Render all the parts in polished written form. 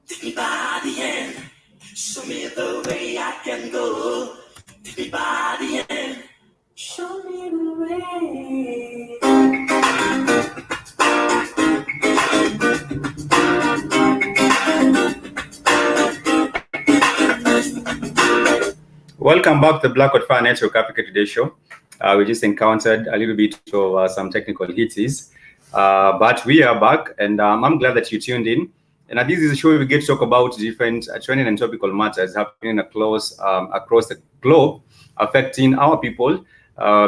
Take me by the hand, show me the way I can go. Take me by the hand, show me the way. Welcome back to the Black Hot Fire Network Africa Today show. We just encountered a little bit of some technical hiccups, but we are back, and I'm glad that you tuned in. And this is a show where we get to talk about different trending and topical matters happening across the globe, affecting our people,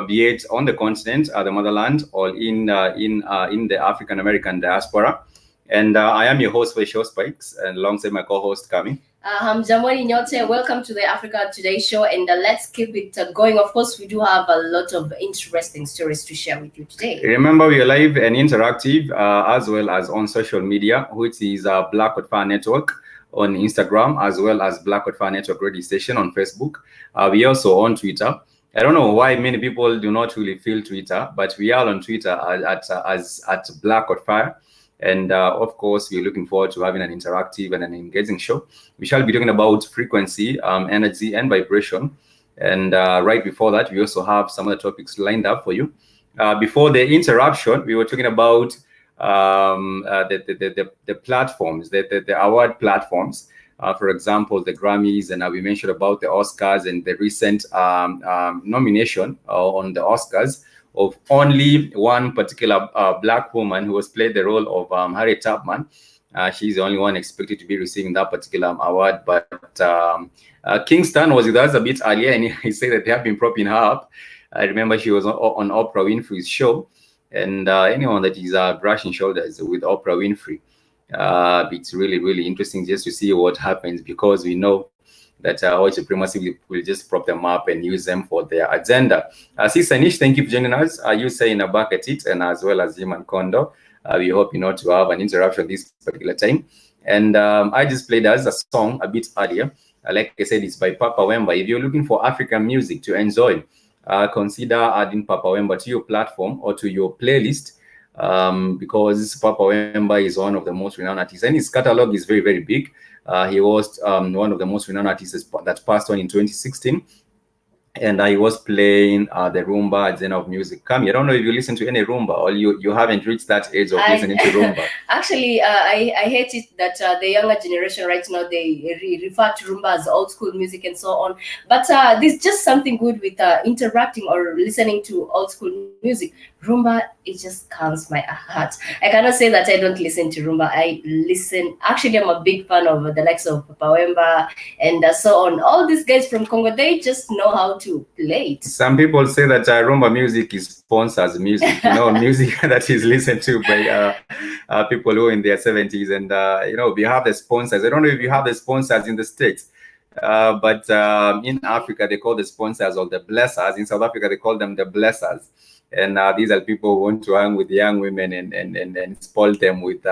be it on the continent, the motherland, or in the African American diaspora. And I am your host for Show Spikes, and alongside my co-host Kami. Jamwani Nyote, welcome to the Africa Today show, and let's keep it going. Of course, we do have a lot of interesting stories to share with you today. Remember, we are live and interactive as well as on social media, which is Black Hot Fire Network on Instagram, as well as Black Hot Fire Network radio station on Facebook. We also on Twitter. I don't know why many people do not really feel Twitter, but we are on Twitter at Black Hot Fire. And of course, we're looking forward to having an interactive and an engaging show. We shall be talking about frequency, energy, and vibration. And right before that, we also have some other topics lined up for you. Before the interruption, we were talking about the platforms, the award platforms. For example, the Grammys, and we mentioned about the Oscars and the recent nomination on the Oscars of only one particular black woman who has played the role of Harriet Tubman. She's the only one expected to be receiving that particular award. But Kingston was with us a bit earlier, and he said that they have been propping her up. I remember she was on Oprah Winfrey's show, and anyone that is brushing shoulders with Oprah Winfrey, it's really, really interesting just to see what happens, because we know that white supremacy will just prop them up and use them for their agenda. Sanish, thank you for joining us. You say in a back at it, and as well as Jim and Kondo. We hope to have an interruption this particular time. And I just played us a song a bit earlier. Like I said, it's by Papa Wemba. If you're looking for African music to enjoy, consider adding Papa Wemba to your platform or to your playlist, because Papa Wemba is one of the most renowned artists, and his catalog is very, very big. He was one of the most renowned artists that passed on in 2016. And I was playing the rumba genre of music. Kami, I don't know if you listen to any rumba, or you haven't reached that age of listening to rumba. Actually, I hate it that the younger generation right now, they refer to rumba as old school music and so on. But there's just something good with interacting or listening to old school music. Rumba, it just calms my heart. I cannot say that I don't listen to rumba. I listen. Actually, I'm a big fan of the likes of Papa Wemba and so on. All these guys from Congo, they just know how to play it. Some people say that rumba music is sponsors music, music that is listened to by people who are in their 70s. And, we have the sponsors. I don't know if you have the sponsors in the States, but in Africa, they call the sponsors or the blessers. In South Africa, they call them the blessers. And these are people who want to hang with young women and spoil them with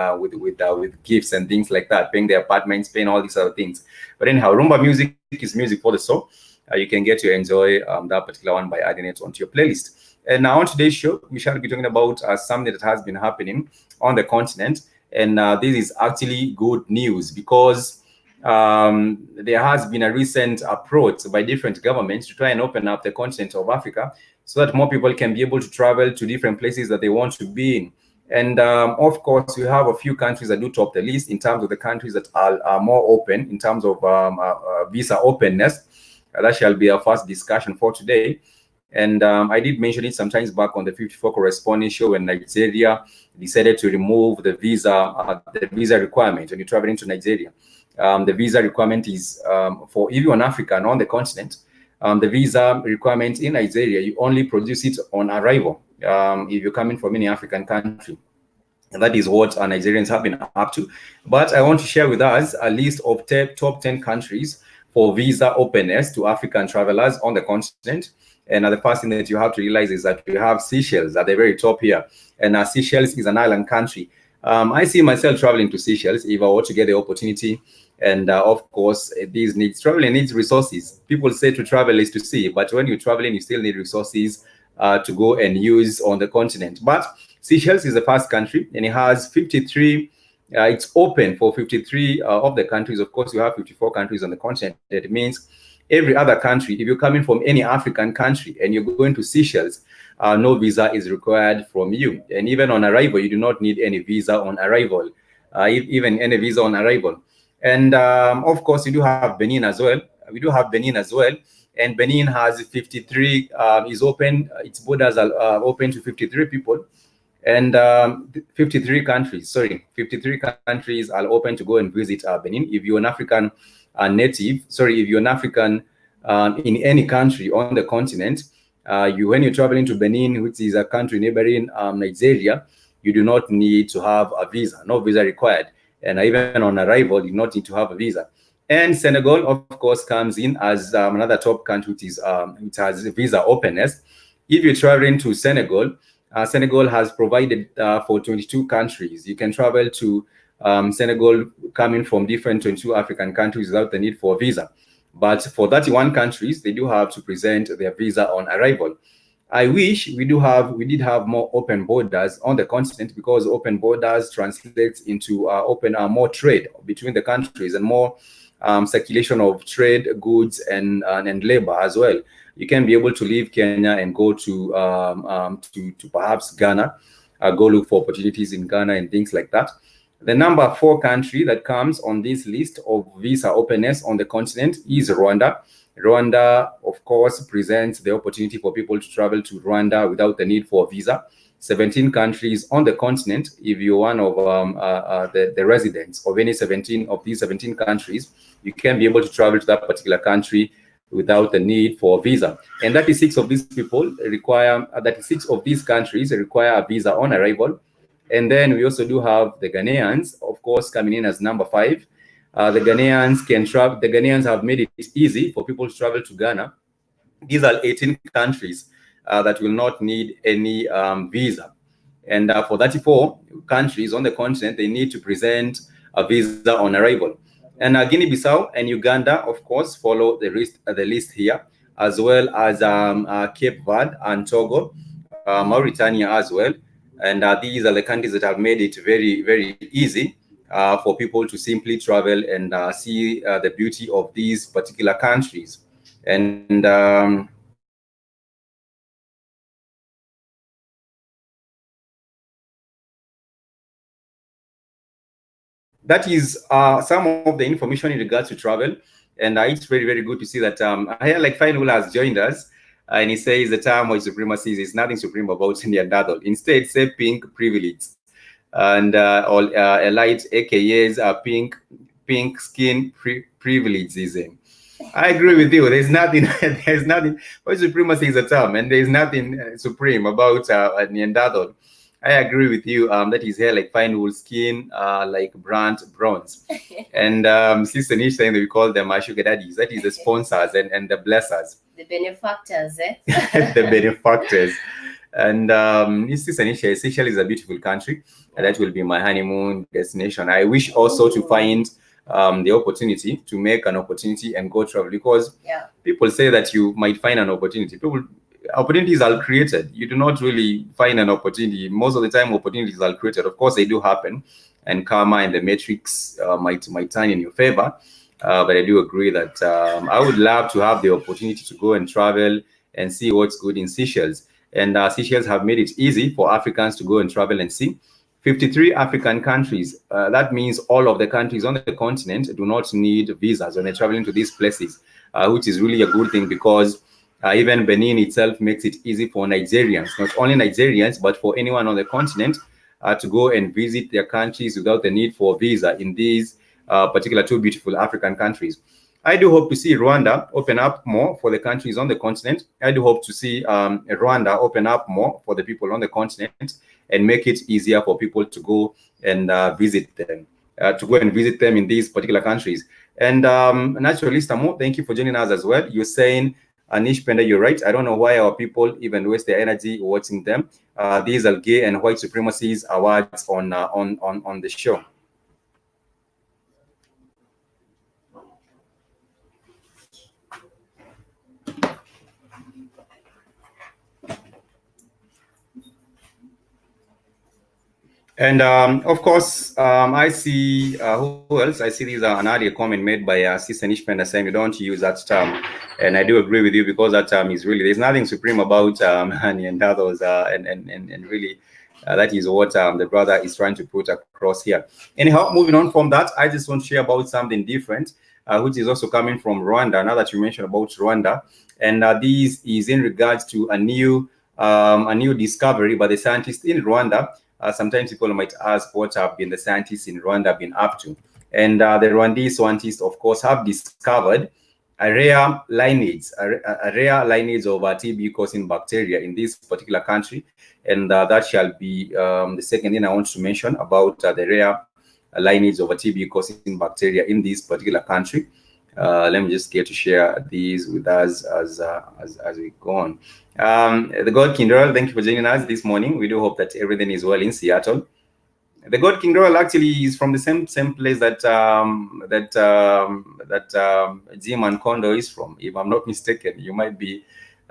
gifts and things like that, paying their apartments, paying all these other things. But anyhow, rumba music is music for the soul. You can get to enjoy that particular one by adding it onto your playlist. And now on today's show, we shall be talking about something that has been happening on the continent. And this is actually good news, because there has been a recent approach by different governments to try and open up the continent of Africa so that more people can be able to travel to different places that they want to be in. And of course, we have a few countries that do top the list in terms of the countries that are more open in terms of visa openness. That shall be our first discussion for today. And I did mention it sometimes back on the 54 corresponding show when Nigeria decided to remove the visa requirement when you're traveling to Nigeria. The visa requirement is for everyone African on the continent. The visa requirement in Nigeria, you only produce it on arrival if you're coming from any African country. That is what Nigerians have been up to. But I want to share with us a list of top 10 countries for visa openness to African travelers on the continent. And the first thing that you have to realize is that we have Seychelles at the very top here. And Seychelles is an island country. I see myself traveling to Seychelles if I were to get the opportunity. And of course, traveling needs resources. People say to travel is to see, but when you're traveling, you still need resources to go and use on the continent. But Seychelles is the first country, and it has 53. It's open for 53 of the countries. Of course, you have 54 countries on the continent. That means every other country, if you're coming from any African country and you're going to Seychelles, no visa is required from you. And even on arrival, you do not need any visa on arrival, even any visa on arrival. And of course, we do have Benin as well. And Benin has 53, is open, its borders are open to 53 people. And 53 countries are open to go and visit Benin. If you're an African if you're an African in any country on the continent, when you're traveling to Benin, which is a country neighboring Nigeria, you do not need to have a visa, no visa required. And even on arrival, you do not need to have a visa. And Senegal, of course, comes in as another top country, which has visa openness. If you're traveling to Senegal, Senegal has provided for 22 countries. You can travel to Senegal coming from different 22 African countries without the need for a visa. But for 31 countries, they do have to present their visa on arrival. I wish we did have more open borders on the continent, because open borders translates into more trade between the countries and more circulation of trade, goods, and labor as well. You can be able to leave Kenya and go to perhaps Ghana, go look for opportunities in Ghana and things like that. The number 4 country that comes on this list of visa openness on the continent is Rwanda. Rwanda, of course, presents the opportunity for people to travel to Rwanda without the need for a visa. 17 countries on the continent. If you're one of the residents of any 17 of these 17 countries, you can be able to travel to that particular country without the need for a visa. And 36 of these countries require a visa on arrival. And then we also do have the Ghanaians, of course, coming in as number 5. The Ghanaians can travel. The Ghanaians have made it easy for people to travel to Ghana. These are 18 countries that will not need any visa. And for 34 countries on the continent, they need to present a visa on arrival. And Guinea-Bissau and Uganda, of course, follow the list here, as well as Cape Verde and Togo, Mauritania as well. And these are the countries that have made it very, very easy for people to simply travel and see the beauty of these particular countries. And that is some of the information in regards to travel. And it's very, very good to see that like Fainul has joined us. And he says the term white supremacy is nothing supreme about Neanderthal. Instead, say pink privilege. And all elite AKAs are pink skin privilegism. I agree with you. There's nothing. White supremacy is a term, and there's nothing supreme about Neanderthal. I agree with you. That is hair like fine wool, skin like burnt bronze. And Sister Nish saying that we call them sugar daddies. That is the sponsors and the blessers. The benefactors, The benefactors. And Sister Nish, Seychelles is a beautiful country. And that will be my honeymoon destination. I wish also to find the opportunity to make an opportunity and go travel, because people say that you might find an opportunity. Opportunities are created. You do not really find an opportunity. Most of the time, opportunities are created. Of course, they do happen, and karma and the matrix might turn in your favor. But I do agree that I would love to have the opportunity to go and travel and see what's good in Seychelles. And Seychelles have made it easy for Africans to go and travel and see. 53 African countries. That means all of the countries on the continent do not need visas when they're traveling to these places, which is really a good thing, because even Benin itself makes it easy for Nigerians, not only Nigerians, but for anyone on the continent to go and visit their countries without the need for a visa in these particular 2 beautiful African countries. I do hope to see Rwanda open up more for the countries on the continent. I do hope to see Rwanda open up more for the people on the continent. and make it easier for people to go and visit them, in these particular countries. And naturally, Stamo, thank you for joining us as well. You're saying, Anish Penda, you're right. I don't know why our people even waste their energy watching them. These are gay and white supremacies awards on the show. And of course, I see who else? I see these are an earlier comment made by Sister Nishpenda saying you don't use that term, and I do agree with you because that term is really, there's nothing supreme about honey and others, and really that is what the brother is trying to put across here. Anyhow, moving on from that, I just want to share about something different, which is also coming from Rwanda. Now that you mentioned about Rwanda, and this is in regards to a new discovery by the scientists in Rwanda. Sometimes people might ask what have been the scientists in Rwanda been up to. And the Rwandese scientists, of course, have discovered a rare lineage, a rare lineage of TB-causing bacteria in this particular country. And that shall be the second thing I want to mention about the rare lineage of a TB-causing bacteria in this particular country. Let me just get to share these with us as we go on. The God King Royal, thank you for joining us this morning. We do hope that everything is well in Seattle. The God King Royal actually is from the same place that Jim and Kondo is from. If I'm not mistaken, you might be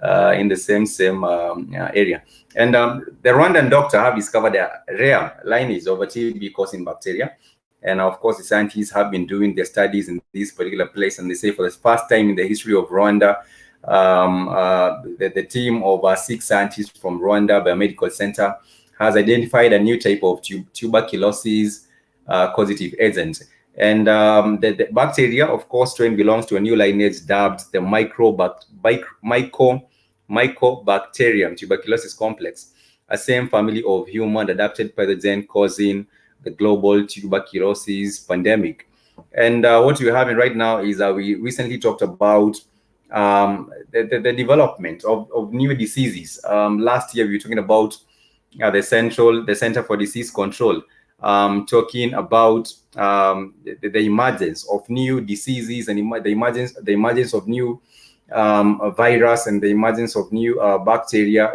in the same area. And the Rwandan doctor have discovered a rare lineage of a TB-causing bacteria. And of course, the scientists have been doing their studies in this particular place. And they say for the first time in the history of Rwanda, the team of 6 scientists from Rwanda Biomedical Center has identified a new type of tuberculosis causative agent. And the bacteria, of course, strain belongs to a new lineage dubbed the Mycobacterium tuberculosis complex, a same family of human adapted pathogen causing the global tuberculosis pandemic. And what we're having right now is we recently talked about the development of new diseases. Last year we were talking about the Center for Disease Control, talking about the emergence of new diseases and the emergence of new virus and the emergence of new bacteria.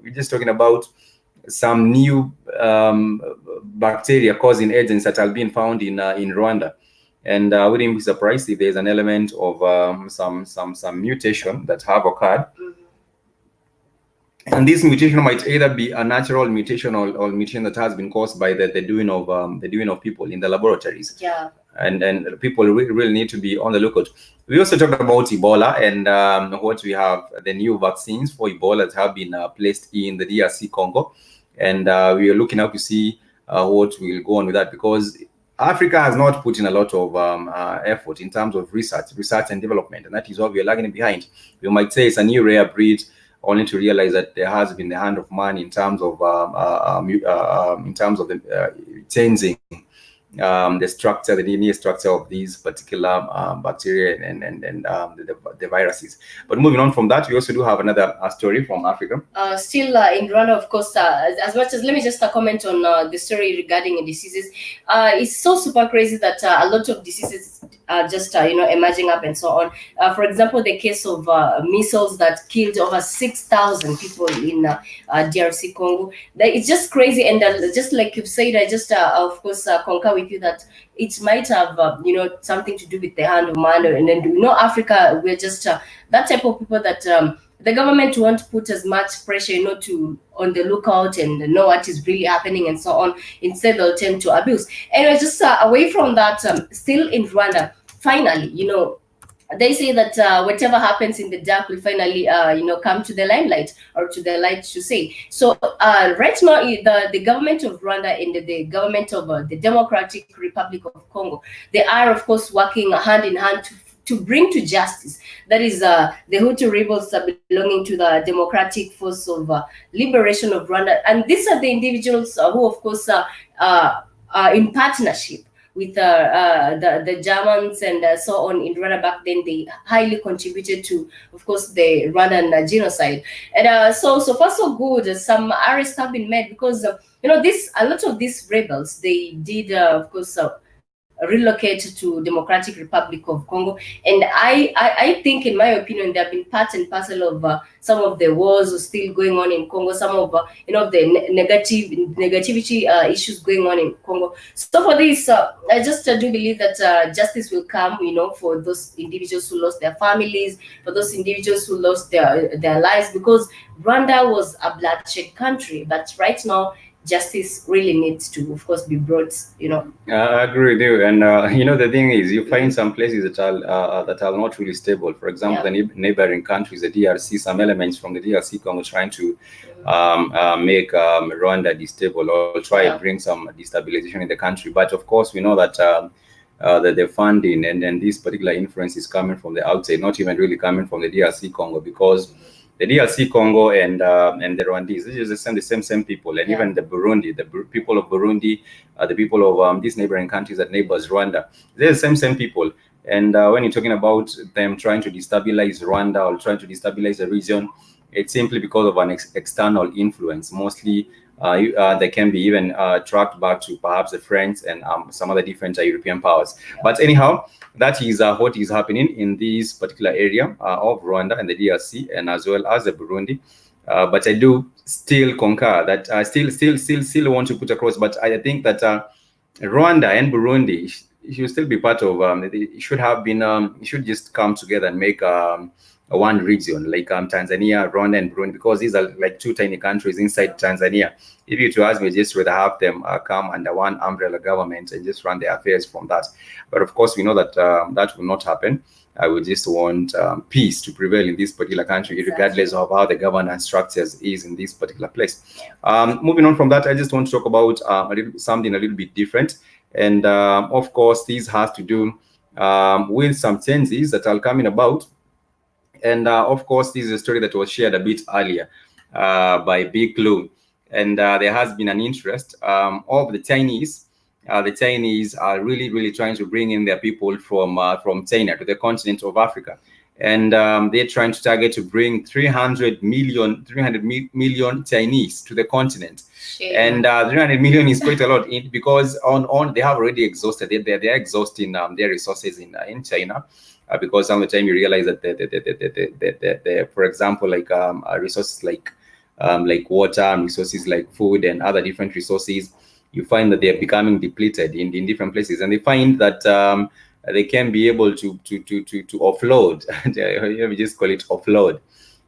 We're just talking about some new bacteria causing agents that have been found in Rwanda. And I wouldn't be surprised if there's an element of some mutation that have occurred. And this mutation might either be a natural mutation or mutation that has been caused by the doing of people in the laboratories. Yeah. And people really need to be on the lookout. We also talked about Ebola and what we have, the new vaccines for Ebola that have been placed in the DRC Congo. And we are looking up to see what will go on with that, because Africa has not put in a lot of effort in terms of research and development, and that is what we are lagging behind. You might say it's a new rare breed, only to realize that there has been the hand of man in terms of changing the structure, the DNA structure of these particular bacteria and the viruses. But moving on from that, we also do have another story from Africa. Still in Rwanda, of course, as much as, let me just comment on the story regarding diseases. It's so super crazy that a lot of diseases are just emerging up and so on. For example, the case of measles that killed over 6,000 people in DRC Congo. It's just crazy, and just like you've said, I just of course concur with you that it might have something to do with the hand of man. And then Africa, we're just that type of people that the government won't put as much pressure to on the lookout and know what is really happening and so on. Instead, they'll tend to abuse. And just away from that, still in Rwanda, finally, they say that whatever happens in the dark will finally, come to the limelight, or to the light, to say. So right now, the government of Rwanda and the government of the Democratic Republic of Congo, they are, of course, working hand in hand to bring to justice. That is the Hutu rebels belonging to the Democratic Force of Liberation of Rwanda. And these are the individuals who, of course, are in partnership with the Germans and so on in Rwanda back then. They highly contributed to, of course, the Rwandan genocide. And so far so good. Some arrests have been made because a lot of these rebels, they did, of course, relocate to Democratic Republic of Congo. And I think, in my opinion, they have been part and parcel of some of the wars still going on in Congo, some of the negativity issues going on in Congo. So for this, I just do believe that justice will come, for those individuals who lost their families, for those individuals who lost their lives, because Rwanda was a bloodshed country. But right now, justice really needs to, of course, be brought. I agree with you. And the thing is, you find some places that are not really stable. For example, Yeah. the neighboring countries, the DRC, some elements from the DRC Congo trying to make Rwanda destable or try Yeah. to bring some destabilization in the country. But of course, we know that the funding and this particular influence is coming from the outside, not even really coming from the DRC Congo, because the DRC Congo and the Rwandese, this is the same people, and Yeah. even the Burundi, people of Burundi, the people of these neighboring countries that neighbors Rwanda, they're the same people. And when you're talking about them trying to destabilize Rwanda or trying to destabilize the region, it's simply because of an external influence. Mostly, they can be even tracked back to perhaps the French and some other different European powers. But anyhow, that is what is happening in this particular area of Rwanda and the DRC, and as well as the Burundi. But I do still concur that I still want to put across. But I think that Rwanda and Burundi should still be part of. It should have been. It should just come together and make one region, like Tanzania, Rwanda, and Burundi, because these are like two tiny countries inside Tanzania. If you to ask me, just rather have them come under one umbrella government and just run their affairs from that. But of course, we know that that will not happen. I would just want peace to prevail in this particular country, Exactly. regardless of how the governance structures is in this particular place. Moving on from that, I just want to talk about something a little bit different. And of course, this has to do with some changes that are coming about. And of course, this is a story that was shared a bit earlier by Big Lou. And there has been an interest of the Chinese. The Chinese are really trying to bring in their people from China to the continent of Africa. And they're trying to target to bring 300 million Chinese to the continent. Shame. And 300 million is quite a lot because on they have already exhausted they're exhausting their resources in China. Because some of the time you realize that the for example, like resources like water, resources like food and other different resources, you find that they're becoming depleted in different places, and they find that they can be able to offload. Let me just call it offload.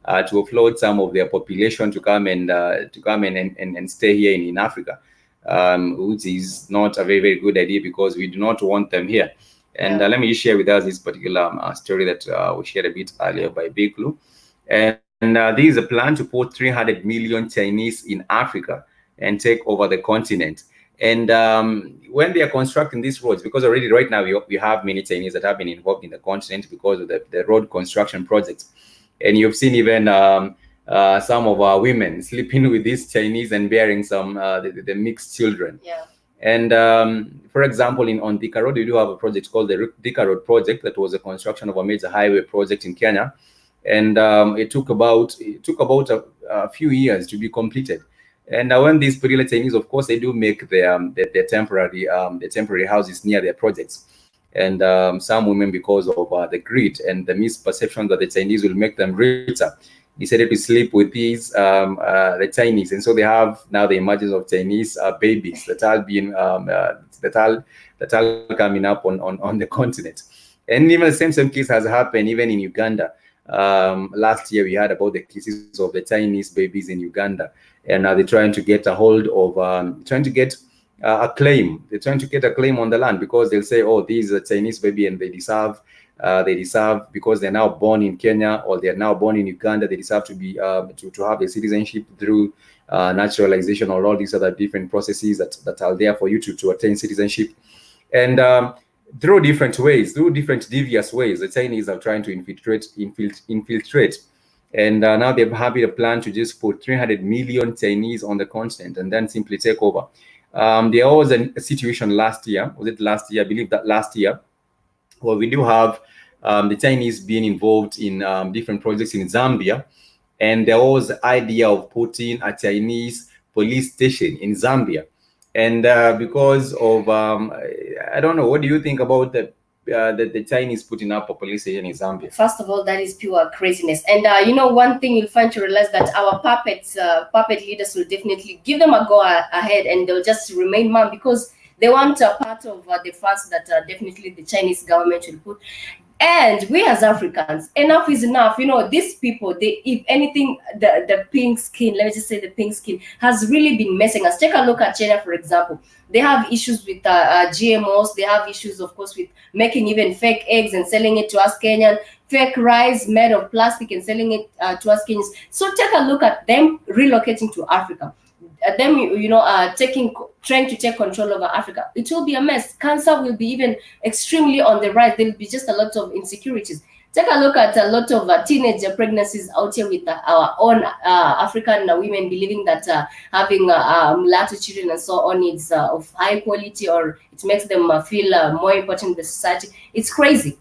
To offload some of their population to come and stay here in Africa, which is not a very good idea because we do not want them here. And let me just share with us this particular story that we shared a bit earlier by Big Lou. And there is a plan to put 300 million Chinese in Africa and take over the continent. And when they are constructing these roads, because already right now we have many Chinese that have been involved in the continent because of the road construction projects. And you've seen even some of our women sleeping with these Chinese and bearing some the mixed children. Yeah. And for example, on Thika Road, we do have a project called the Thika Road Project that was a construction of a major highway project in Kenya. And it took about a few years to be completed. And when these particular Chinese, of course, they do make their temporary houses near their projects. And some women, because of the greed and the misperception that the Chinese will make them richer, decided to sleep with these the Chinese, and so they have now the emergence of Chinese babies that are being that are coming up on the continent. And even the same case has happened even in Uganda. Last year we heard about the cases of the Chinese babies in Uganda, and now they're trying to get a hold of trying to get a claim. They're trying to get a claim on the land because they'll say, oh, these are Chinese baby and they deserve because they're now born in Kenya or they're now born in Uganda, they deserve to be to have a citizenship through naturalization or all these other different processes that are there for you to attain citizenship. And through different ways, through different devious ways, the Chinese are trying to infiltrate. And now they're having a plan to just put 300 million Chinese on the continent and then simply take over. There was a situation last year. Was it last year? I believe that last year. Well, we do have the Chinese being involved in different projects in Zambia. And there was the idea of putting a Chinese police station in Zambia. And because of, I don't know, what do you think about the Chinese putting up a police station in Zambia? First of all, that is pure craziness. And one thing you'll find to realize that our puppet leaders will definitely give them a go ahead, and they'll just remain mum because they want a part of the funds that definitely the Chinese government will put. And we as Africans, enough is enough. These people, if anything, the pink skin, let me just say the pink skin, has really been messing us. Take a look at China, for example. They have issues with GMOs. They have issues, of course, with making even fake eggs and selling it to us Kenyan, fake rice made of plastic and selling it to us Kenyans. So take a look at them relocating to Africa. Them, trying to take control over Africa. It will be a mess. Cancer will be even extremely on the rise. There will be just a lot of insecurities. Take a look at a lot of teenage pregnancies out here with our own African women believing that having mulatto children and so on is of high quality, or it makes them feel more important in the society. It's crazy.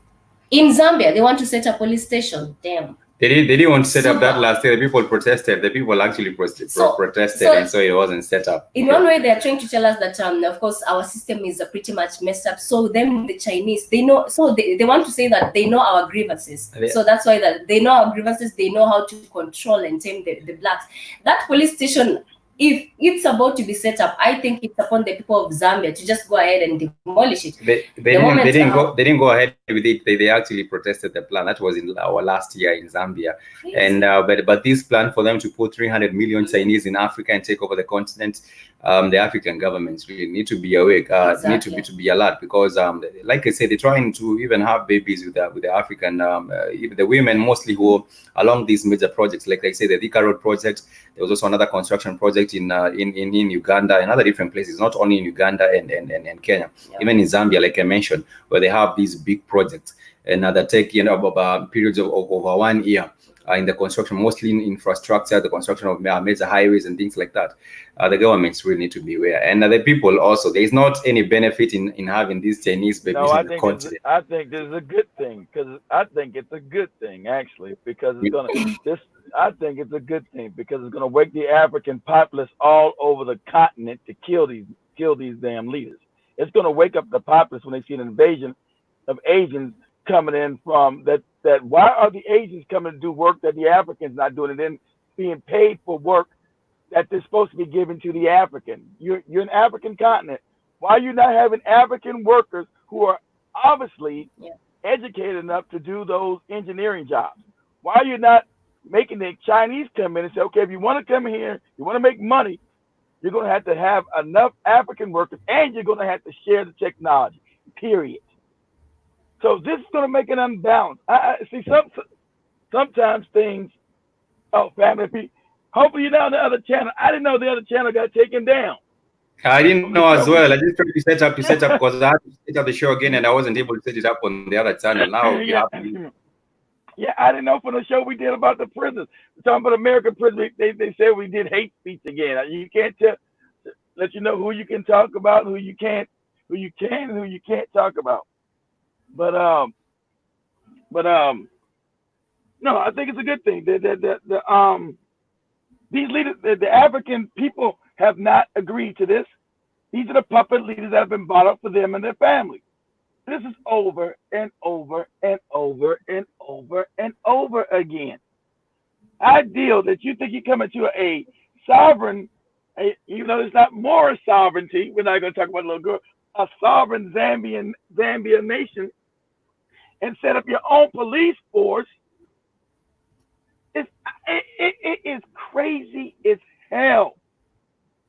In Zambia, they want to set a police station. Damn. They didn't want to set up that last year. The people protested. The people actually protested, and so it wasn't set up. In one way, they are trying to tell us that, of course, our system is pretty much messed up. So them, the Chinese, they know. So they want to say that they know our grievances. So that's why that they know our grievances. They know how to control and tame the blacks. That police station, if it's about to be set up, I think it's upon the people of Zambia to just go ahead and demolish it. They didn't go ahead with it. They actually protested the plan. That was in our last year in Zambia. Please. And but this plan for them to put 300 million Chinese in Africa and take over the continent, the African governments really need to be awake, Exactly. need to be alert, because like I said, they're trying to even have babies with the African, even the women mostly who along these major projects, like I say, the Thika Road project. There was also another construction project in Uganda and other different places, not only in Uganda and Kenya, even in Zambia, like I mentioned, where they have these big projects and that take periods of over 1 year in the construction, mostly in infrastructure, the construction of major highways and things like that. The governments really need to be aware, and the people also. There is not any benefit in having these Chinese babies in the continent. I think this is a good thing, because I think it's a good thing actually, because it's gonna I think it's a good thing because it's gonna wake the African populace all over the continent to kill these damn leaders. It's gonna wake up the populace when they see an invasion of Asians coming in from that why are the Asians coming to do work that the Africans not doing, and then being paid for work that they're supposed to be given to the African? You're an African continent. Why are you not having African workers who are obviously educated enough to do those engineering jobs? Why are you not making the Chinese come in and say, okay, if you want to come here, you want to make money, you're going to have enough African workers, and you're going to have to share the technology, period. So this is going to make an unbalance. I see sometimes things, family, hopefully you're not on the other channel. I didn't know the other channel got taken down. I didn't know as well. I just tried to set up because I had to set up the show again, and I wasn't able to set it up on the other channel. Now we have to. Yeah, I didn't know from the show we did about the prisons. We're talking about American prisons. They said we did hate speech again. You can't let you know who you can talk about, who you can, and who you can't talk about. But no, I think it's a good thing. These leaders, the African people, have not agreed to this. These are the puppet leaders that have been brought up for them and their families. This is over and over and over and over and over again. Ideal that you think you're coming to a sovereign, even though it's not more sovereignty, we're not going to talk about a little girl, a sovereign Zambia nation, and set up your own police force. It is crazy as hell.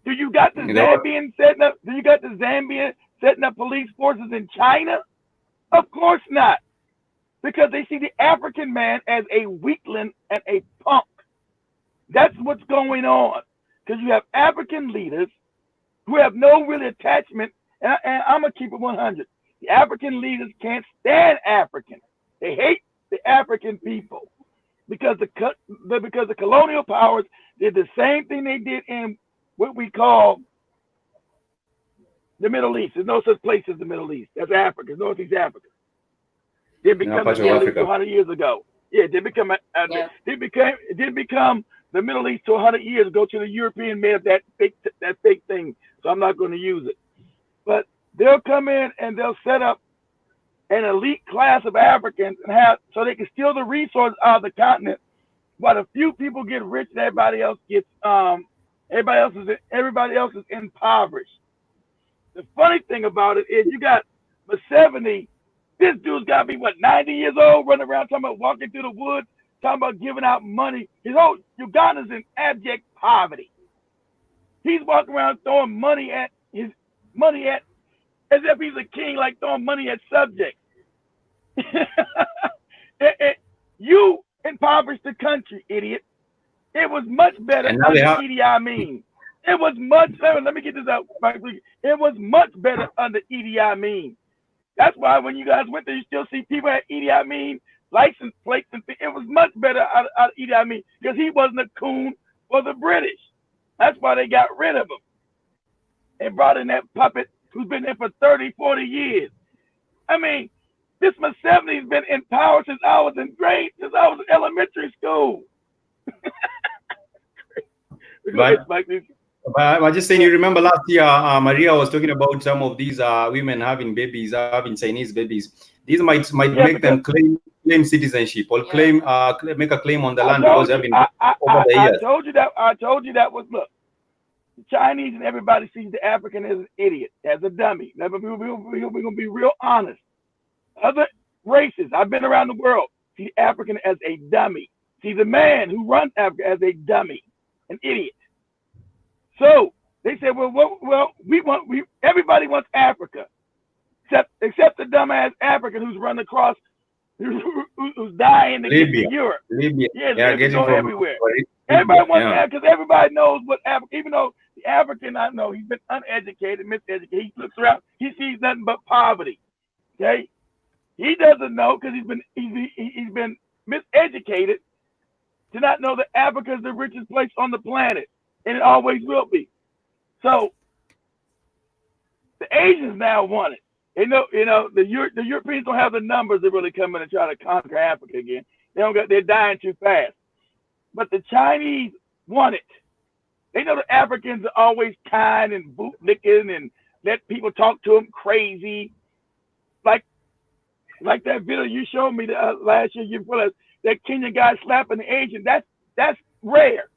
Do you got the Zambian setting up? Do you got the Zambian setting up police forces in China? Of course not, because they see the African man as a weakling and a punk. That's what's going on, because you have African leaders who have no real attachment. And I'm gonna keep it 100. The African leaders can't stand Africans. They hate the African people because the colonial powers did the same thing they did in what we call the Middle East. There's no such place as the Middle East. That's Africa, Northeast Africa. They become 200 years ago. Yeah, they become the Middle East to 100 years ago to the European made up that fake thing. So I'm not going to use it. But they'll come in and they'll set up an elite class of Africans and have so they can steal the resources out of the continent, while a few people get rich and everybody else is impoverished. The funny thing about it is you got Museveni. This dude's got to be, 90 years old, running around talking about walking through the woods, talking about giving out money. His whole Uganda's in abject poverty. He's walking around throwing money at as if he's a king, like throwing money at subjects. You impoverished the country, idiot. It was much better under Idi Amin. It was much better. Let me get this out. It was much better under Idi Amin. That's why when you guys went there, you still see people at Idi Amin license plates and things. It was much better out of Idi Amin because he wasn't a coon for the British. That's why they got rid of him and brought in that puppet who's been there for 30, 40 years. I mean, this Museveni's been in power since I was in elementary school. But I'm just saying, you remember last year, Maria was talking about some of these women having babies, having Chinese babies. These might make them claim citizenship or make a claim on the land because they've been over the years. I told you that was, look, the Chinese and everybody sees the African as an idiot, as a dummy. We're going to be real honest. Other races, I've been around the world, see the African as a dummy. See the man who runs Africa as a dummy, an idiot. So they said, everybody wants Africa, except the dumbass African who's run across, who's dying to get to Europe. Libya. Getting from everywhere. Everybody wants Africa because everybody knows what Africa. Even though the African, I know he's been uneducated, miseducated. He looks around, he sees nothing but poverty. Okay, he doesn't know because he's been miseducated to not know that Africa is the richest place on the planet. And it always will be. So the Asians now want it. The Europeans don't have the numbers to really come in and try to conquer Africa again. They're dying too fast. But the Chinese want it. They know the Africans are always kind and bootlicking and let people talk to them crazy. Like that video you showed me last year, that Kenyan guy slapping the Asian. That's rare.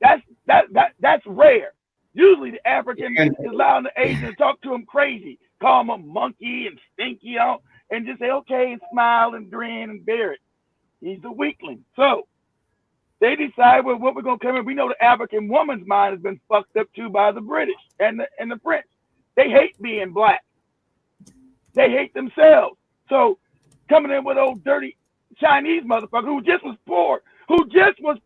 That's rare. Usually the African is allowing the Asian to talk to him crazy, call him a monkey and stinky, and just say okay and smile and grin and bear it. He's the weakling. So they decide, well, what we're gonna come in. We know the African woman's mind has been fucked up too by the British and the French. They hate being black. They hate themselves. So coming in with old dirty Chinese motherfucker who just was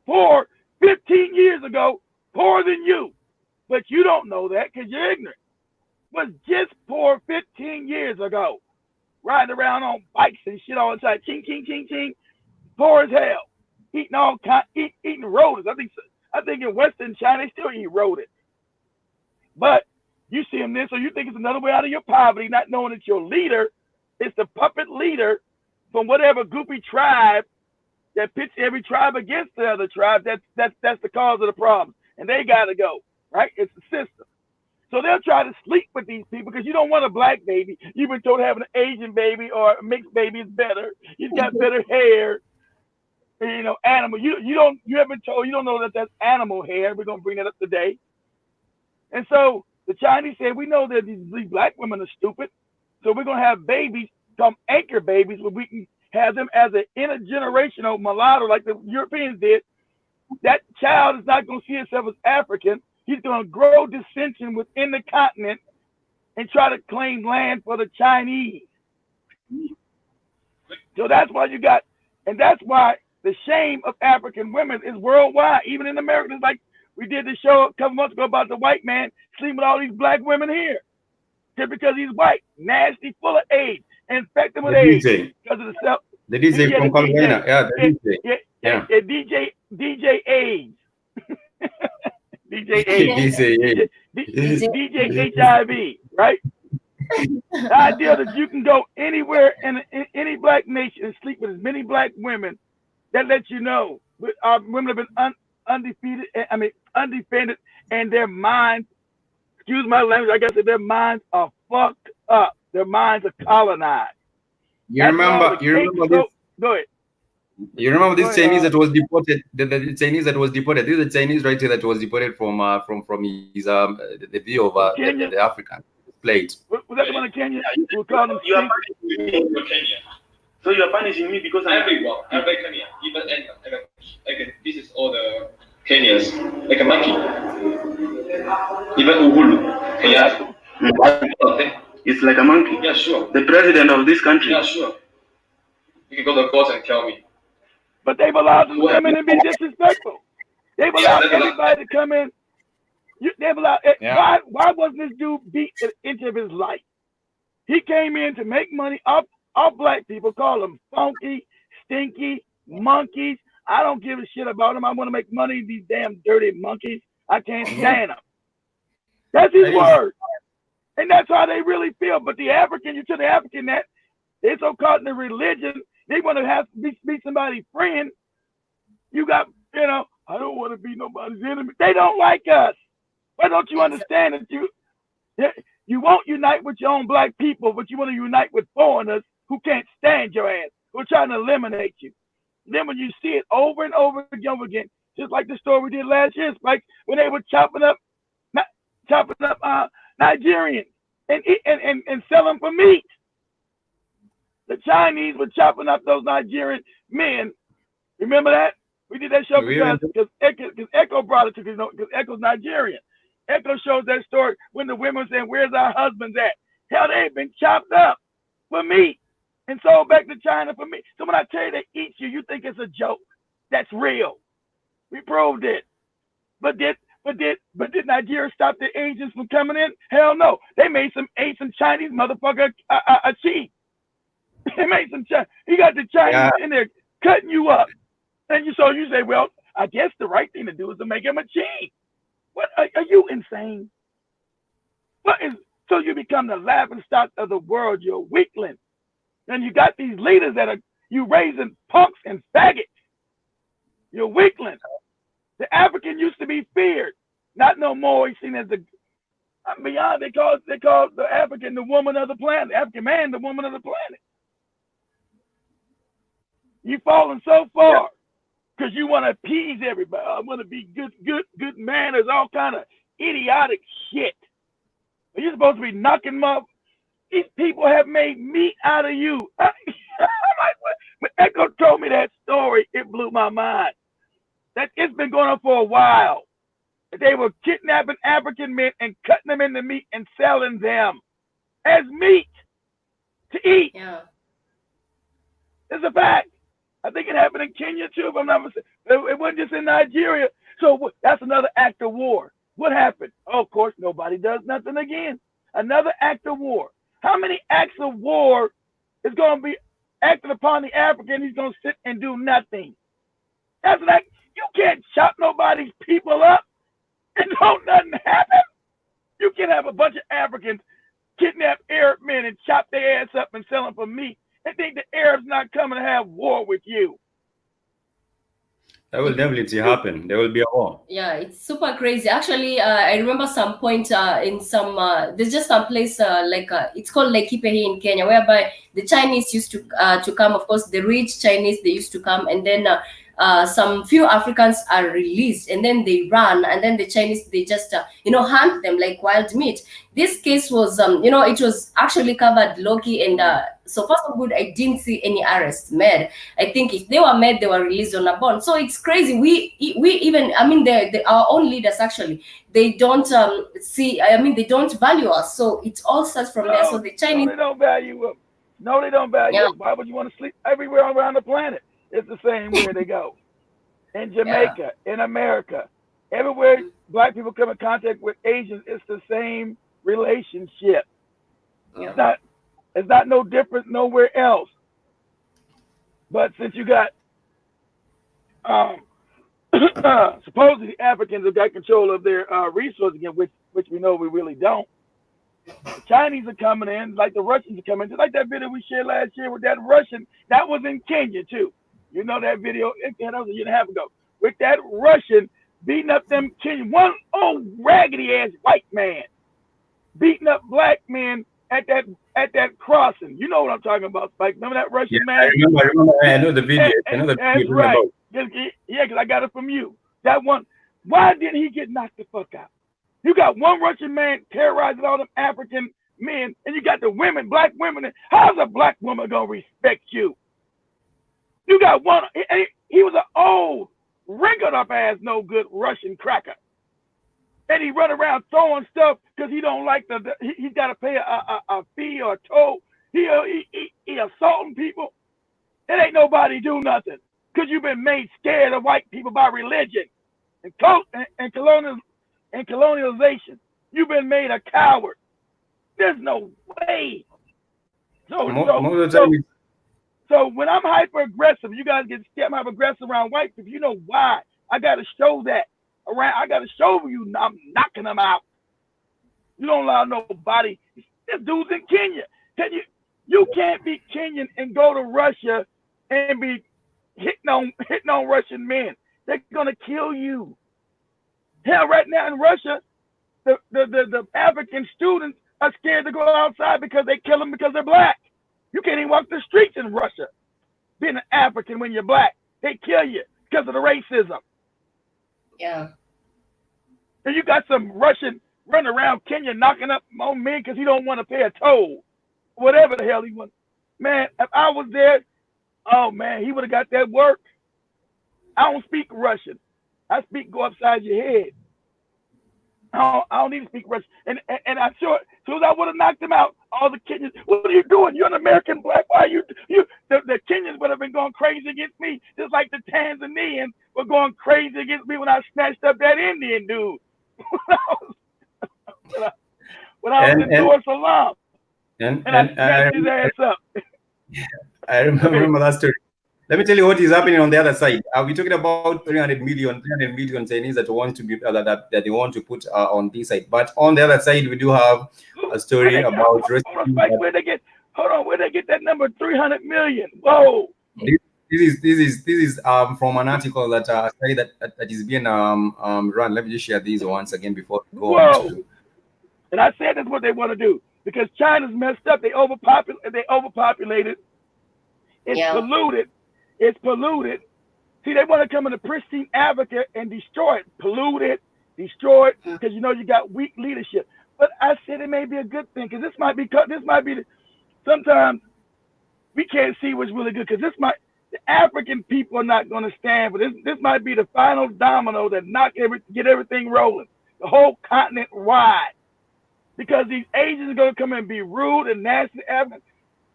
poor 15 years ago, poorer than you, but you don't know that because you're ignorant, was just poor 15 years ago, riding around on bikes and shit all the time, ching, ching, ching, ching, poor as hell, eating rodents. I think in Western China, they still eat rodents. But you see them then, so you think it's another way out of your poverty, not knowing that your leader is the puppet leader from whatever goopy tribe that pits every tribe against the other tribe. That's the cause of the problem, and they gotta go. Right? It's the system. So they'll try to sleep with these people because you don't want a black baby. You've been told having an Asian baby or a mixed baby is better. He's got better hair. Animal. You haven't told. You don't know that that's animal hair. We're gonna bring that up today. And so the Chinese say we know that these black women are stupid, so we're gonna have babies, come anchor babies, where we can have them as an intergenerational mulatto like the Europeans did. That child is not going to see himself as African. He's going to grow dissension within the continent and try to claim land for the Chinese. So that's why that's why the shame of African women is worldwide, even in America. It's like we did the show a couple months ago about the white man sleeping with all these black women here. Just because he's white, nasty, full of AIDS, infected with AIDS because of the self. The DJ from Carolina, DJ AIDS. DJ HIV, right? The idea that you can go anywhere in any black nation and sleep with as many black women, that lets you know women have been undefeated. I mean, undefended, and their minds. Excuse my language. Like I said, their minds are fucked up. Their minds are colonized. You That's why all remember? the You cakes remember go. this? Go ahead. You remember Go this ahead. Chinese that was deported? The Chinese that was deported. This is the Chinese right here that was deported from his the view of Kenya? the African plate. Was that the one in Kenya? We'll call them You are Sikh. punishing me in Kenya. So you are punishing me because I'm everyone, every Kenya, even like this is all the Kenyans, like a monkey, even Uhuru, Kenya. It's like a monkey. Yeah, sure. The president of this country. Yeah, sure. You can go to court and kill me. But they've allowed them to come in and be disrespectful. They've allowed everybody to come in. They've allowed. Why wasn't this dude beat at the end of his life? He came in to make money off black people. Call them funky, stinky, monkeys. I don't give a shit about them. I want to make money. These damn dirty monkeys. I can't stand them. That's his word. And that's how they really feel. But the African, you to the African that they're so caught in the religion, they want to have be somebody's friend. You got, I don't want to be nobody's enemy. They don't like us. Why don't you understand that you won't unite with your own black people, but you want to unite with foreigners who can't stand your ass, who are trying to eliminate you. And then when you see it over and over again, just like the story we did last year, Spike, when they were chopping up Nigerians and selling for meat. The Chinese were chopping up those Nigerian men. Remember that? We did that show because Echo brought it to because Echo's Nigerian. Echo shows that story when the women saying, "Where's our husbands at?" Hell, they've been chopped up for meat and sold back to China for meat. So when I tell you they eat you, you think it's a joke. That's real. We proved it. But did Nigeria stop the Asians from coming in? Hell no. They made some Chinese motherfucker a chief. They made some Chinese. You got the Chinese in there cutting you up. And you say, well, I guess the right thing to do is to make him a chief. What are you insane? So you become the laughing stock of the world. You're a weakling. And you got these leaders that are you raising punks and faggots. You're weakling. The African used to be feared, not no more. He's seen as beyond. They call the African the woman of the planet. The African man the woman of the planet. You've fallen so far because you want to appease everybody. I want to be good manners, all kind of idiotic shit. You're supposed to be knocking them up. These people have made meat out of you. I'm like, what? When Echo told me that story, it blew my mind. That it's been going on for a while. They were kidnapping African men and cutting them into meat and selling them as meat to eat. Yeah. It's a fact. I think it happened in Kenya too, if I'm not mistaken. It wasn't just in Nigeria. So that's another act of war. What happened? Oh, of course, nobody does nothing again. Another act of war. How many acts of war is going to be acted upon the African? He's going to sit and do nothing. That's an act. You can't chop nobody's people up and don't nothing happen. You can have a bunch of Africans kidnap Arab men and chop their ass up and sell them for meat and think the Arabs not coming to have war with you. That will definitely happen. There will be a war. Yeah, it's super crazy. Actually, I remember some point in some there's just some place it's called Lake Ipehi in Kenya, whereby the Chinese used to come. Of course, the rich Chinese, they used to come, and then some few Africans are released, and then they run, and then the Chinese, they just hunt them like wild meat. This case was it was actually covered low-key, and so far so good. I didn't see any arrests made. I think if they were made, they were released on a bond. So it's crazy. We even, I mean, our own leaders actually, they don't see. I mean, they don't value us. So it all starts from there. So the Chinese, they don't value them. No, they don't value them. Why would you want to sleep everywhere around the planet? It's the same where they go. In Jamaica, in America, everywhere black people come in contact with Asians, it's the same relationship. Yeah. It's not no different nowhere else. But since you got supposedly the Africans have got control of their resources again, which we know we really don't. The Chinese are coming in, like the Russians are coming in, just like that video we shared last year with that Russian. That was in Kenya too. You know that video? That was a year and a half ago. with that Russian beating up them Kenyan, one old raggedy ass white man beating up black men at that crossing. You know what I'm talking about, Spike? Remember that Russian man? I remember. I know the video. I know the That's video right. about. Yeah, because I got it from you. That one. Why didn't he get knocked the fuck out? You got one Russian man terrorizing all them African men, and you got the women, black women. How's a black woman gonna respect you? You got one. He was an old, wrinkled up ass, no good Russian cracker, and he run around throwing stuff because he don't like he's got to pay a fee or a toll. He assaulting people. It ain't nobody do nothing because you've been made scared of white people by religion and colonialization. You've been made a coward. There's no way. So when I'm hyper aggressive, you guys get scared. I'm hyper aggressive around white people. You know why? I got to show that around. I got to show you I'm knocking them out. You don't allow nobody. This dude's in Kenya. You can't be Kenyan and go to Russia and be hitting on Russian men. They're gonna kill you. Hell, right now in Russia, the African students are scared to go outside because they kill them because they're black. You can't even walk the streets in Russia being an African when you're black. They kill you because of the racism. Yeah. And you got some Russian running around Kenya knocking up on men because he don't want to pay a toll. Whatever the hell he wants. Man, if I was there, oh man, he would have got that work. I don't speak Russian. I speak go upside your head. I don't need to speak Russian. And I'm sure as soon as I would have knocked him out, all the Kenyans, what are you doing? You're an American black. Why are you the Kenyans would have been going crazy against me, just like the Tanzanians were going crazy against me when I snatched up that Indian dude. when I was in Dar es Salaam. And I snatched his ass up. I remember that story. Let me tell you what is happening on the other side. We're talking about 300 million Chinese that want to be that they want to put on this side. But on the other side, we do have a story about. Where they get that number 300 million? Whoa! This is from an article that study that is being run. Let me just share these once again before we go on. And I said that's what they want to do because China's messed up. They overpopulated. It's polluted. See, they want to come into pristine Africa and destroy it, pollute it, destroy it, because you got weak leadership. But I said it may be a good thing because this might be sometimes we can't see what's really good because the African people are not going to stand for this. This might be the final domino that get everything rolling, the whole continent wide, because these Asians are going to come and be rude and nasty.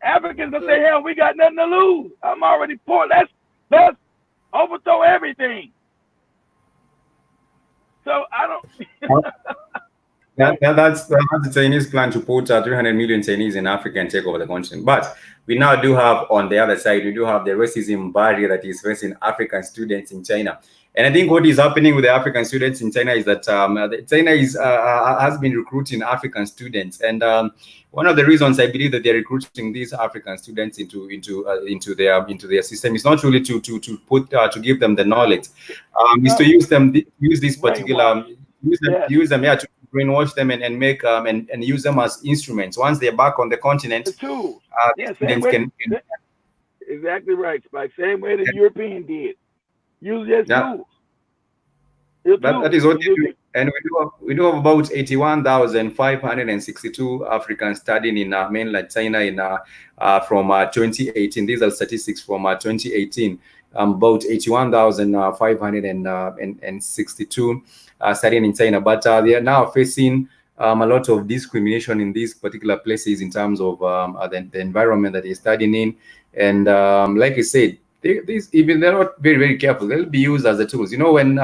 Africans gonna say, hell, we got nothing to lose. I'm already poor. Let's overthrow everything. So I don't. That's the Chinese plan to put 300 million Chinese in Africa and take over the continent. But we now do have on the other side, we do have the racism barrier that is facing African students in China. And I think what is happening with the African students in China is that China has been recruiting African students, and one of the reasons I believe that they're recruiting these African students into their system is not really to give them the knowledge, is to use this particular use them to brainwash them and make and use them as instruments. Once they're back on the continent, the tools. Exactly right, Spike. Same way the European did. Use their tools. That is what they do. And we do have about 81,562 Africans studying in mainland China from 2018. These are statistics from 2018. About 81,562 studying in China, but they are now facing a lot of discrimination in these particular places in terms of the environment that they're studying in. And like I said, even they're not very, very careful. They'll be used as the tools. When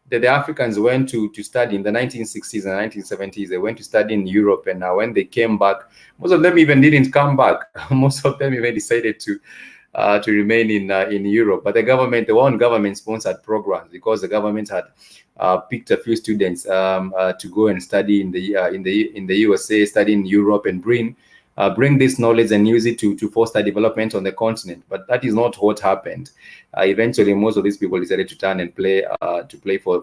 the Africans went to study in the 1960s and 1970s, they went to study in Europe, and when they came back, most of them even didn't come back. Most of them even decided to remain in Europe. But the one government-sponsored programs, because the government had picked a few students to go and study in the USA, study in Europe, and bring bring this knowledge and use it to foster development on the continent. But that is not what happened. Eventually, most of these people decided to turn and play to play ball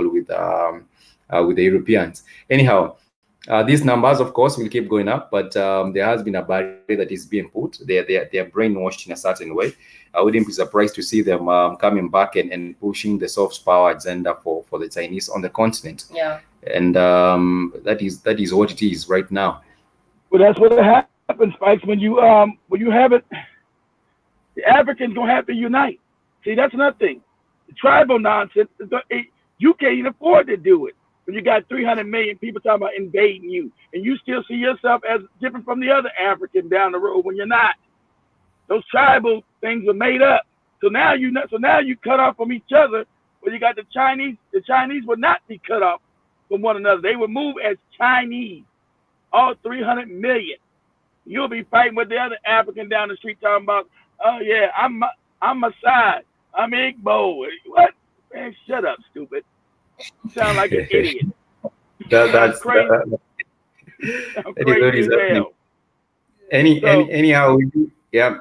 with the Europeans. Anyhow, these numbers, of course, will keep going up, but there has been a barrier that is being put. They are brainwashed in a certain way. I wouldn't be surprised to see them coming back and pushing the soft power agenda for the Chinese on the continent. Yeah. And that is what it is right now. Well, that's what happens, Spikes. When you have it, the Africans gonna have to unite. See, that's another thing. The tribal nonsense. You can't even afford to do it when you got 300 million people talking about invading you, and you still see yourself as different from the other African down the road when you're not. Those tribal things were made up. So now you cut off from each other. But you got the Chinese. The Chinese would not be cut off from one another. They would move as Chinese. All 300 million. You'll be fighting with the other African down the street talking about, oh yeah, I'm Maasai, I'm Igbo. What? Man, shut up, stupid. You sound like an idiot. That's crazy. Crazy as hell. Anyhow, yeah.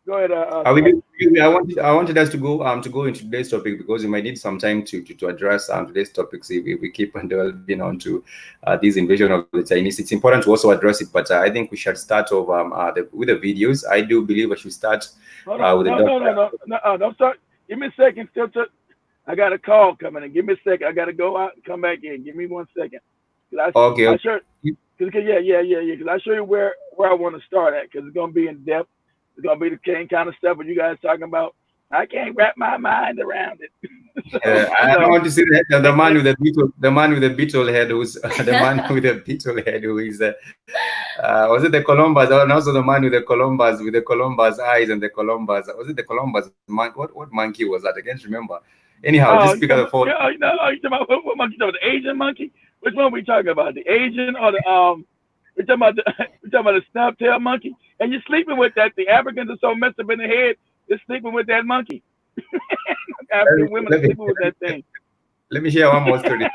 Go ahead. I wanted us to go into today's topic because we might need some time to address today's topics if we keep on delving on to this invasion of the Chinese. It's important to also address it, but I think we should start off with the videos. I do believe I should start with the No, start. Give me a second. I got a call coming in. Give me a second. I got to go out and come back in. Give me 1 second. Okay. Yeah. Because I show you where I want to start at, because it's gonna be in depth. It's gonna be the same kind of stuff what you guys talking about. I can't wrap my mind around it. I want to see the man with the beetle head, who's the man with the beetle head, who is was it the Columbus? And also the man with the Columbus eyes and the Columbus. Was it the Columbus? What monkey was that? I can't remember. Anyhow, just pick up the phone. You talking about what monkey? The Asian monkey? Which one are we talking about? The Asian or the we're talking about the snub-tail monkey? And you're sleeping with that. The Africans are so messed up in the head, they're sleeping with that monkey. African women are sleeping with that thing. Let me share one more story.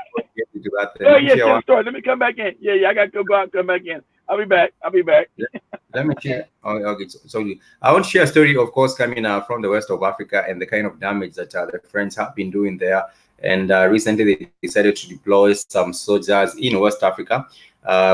Story. Let me come back in. Yeah, I got to go out and come back in. I'll be back. Let me share. Okay, so I want to share a story, of course, coming from the west of Africa and the kind of damage that the French have been doing there. And recently they decided to deploy some soldiers in West Africa.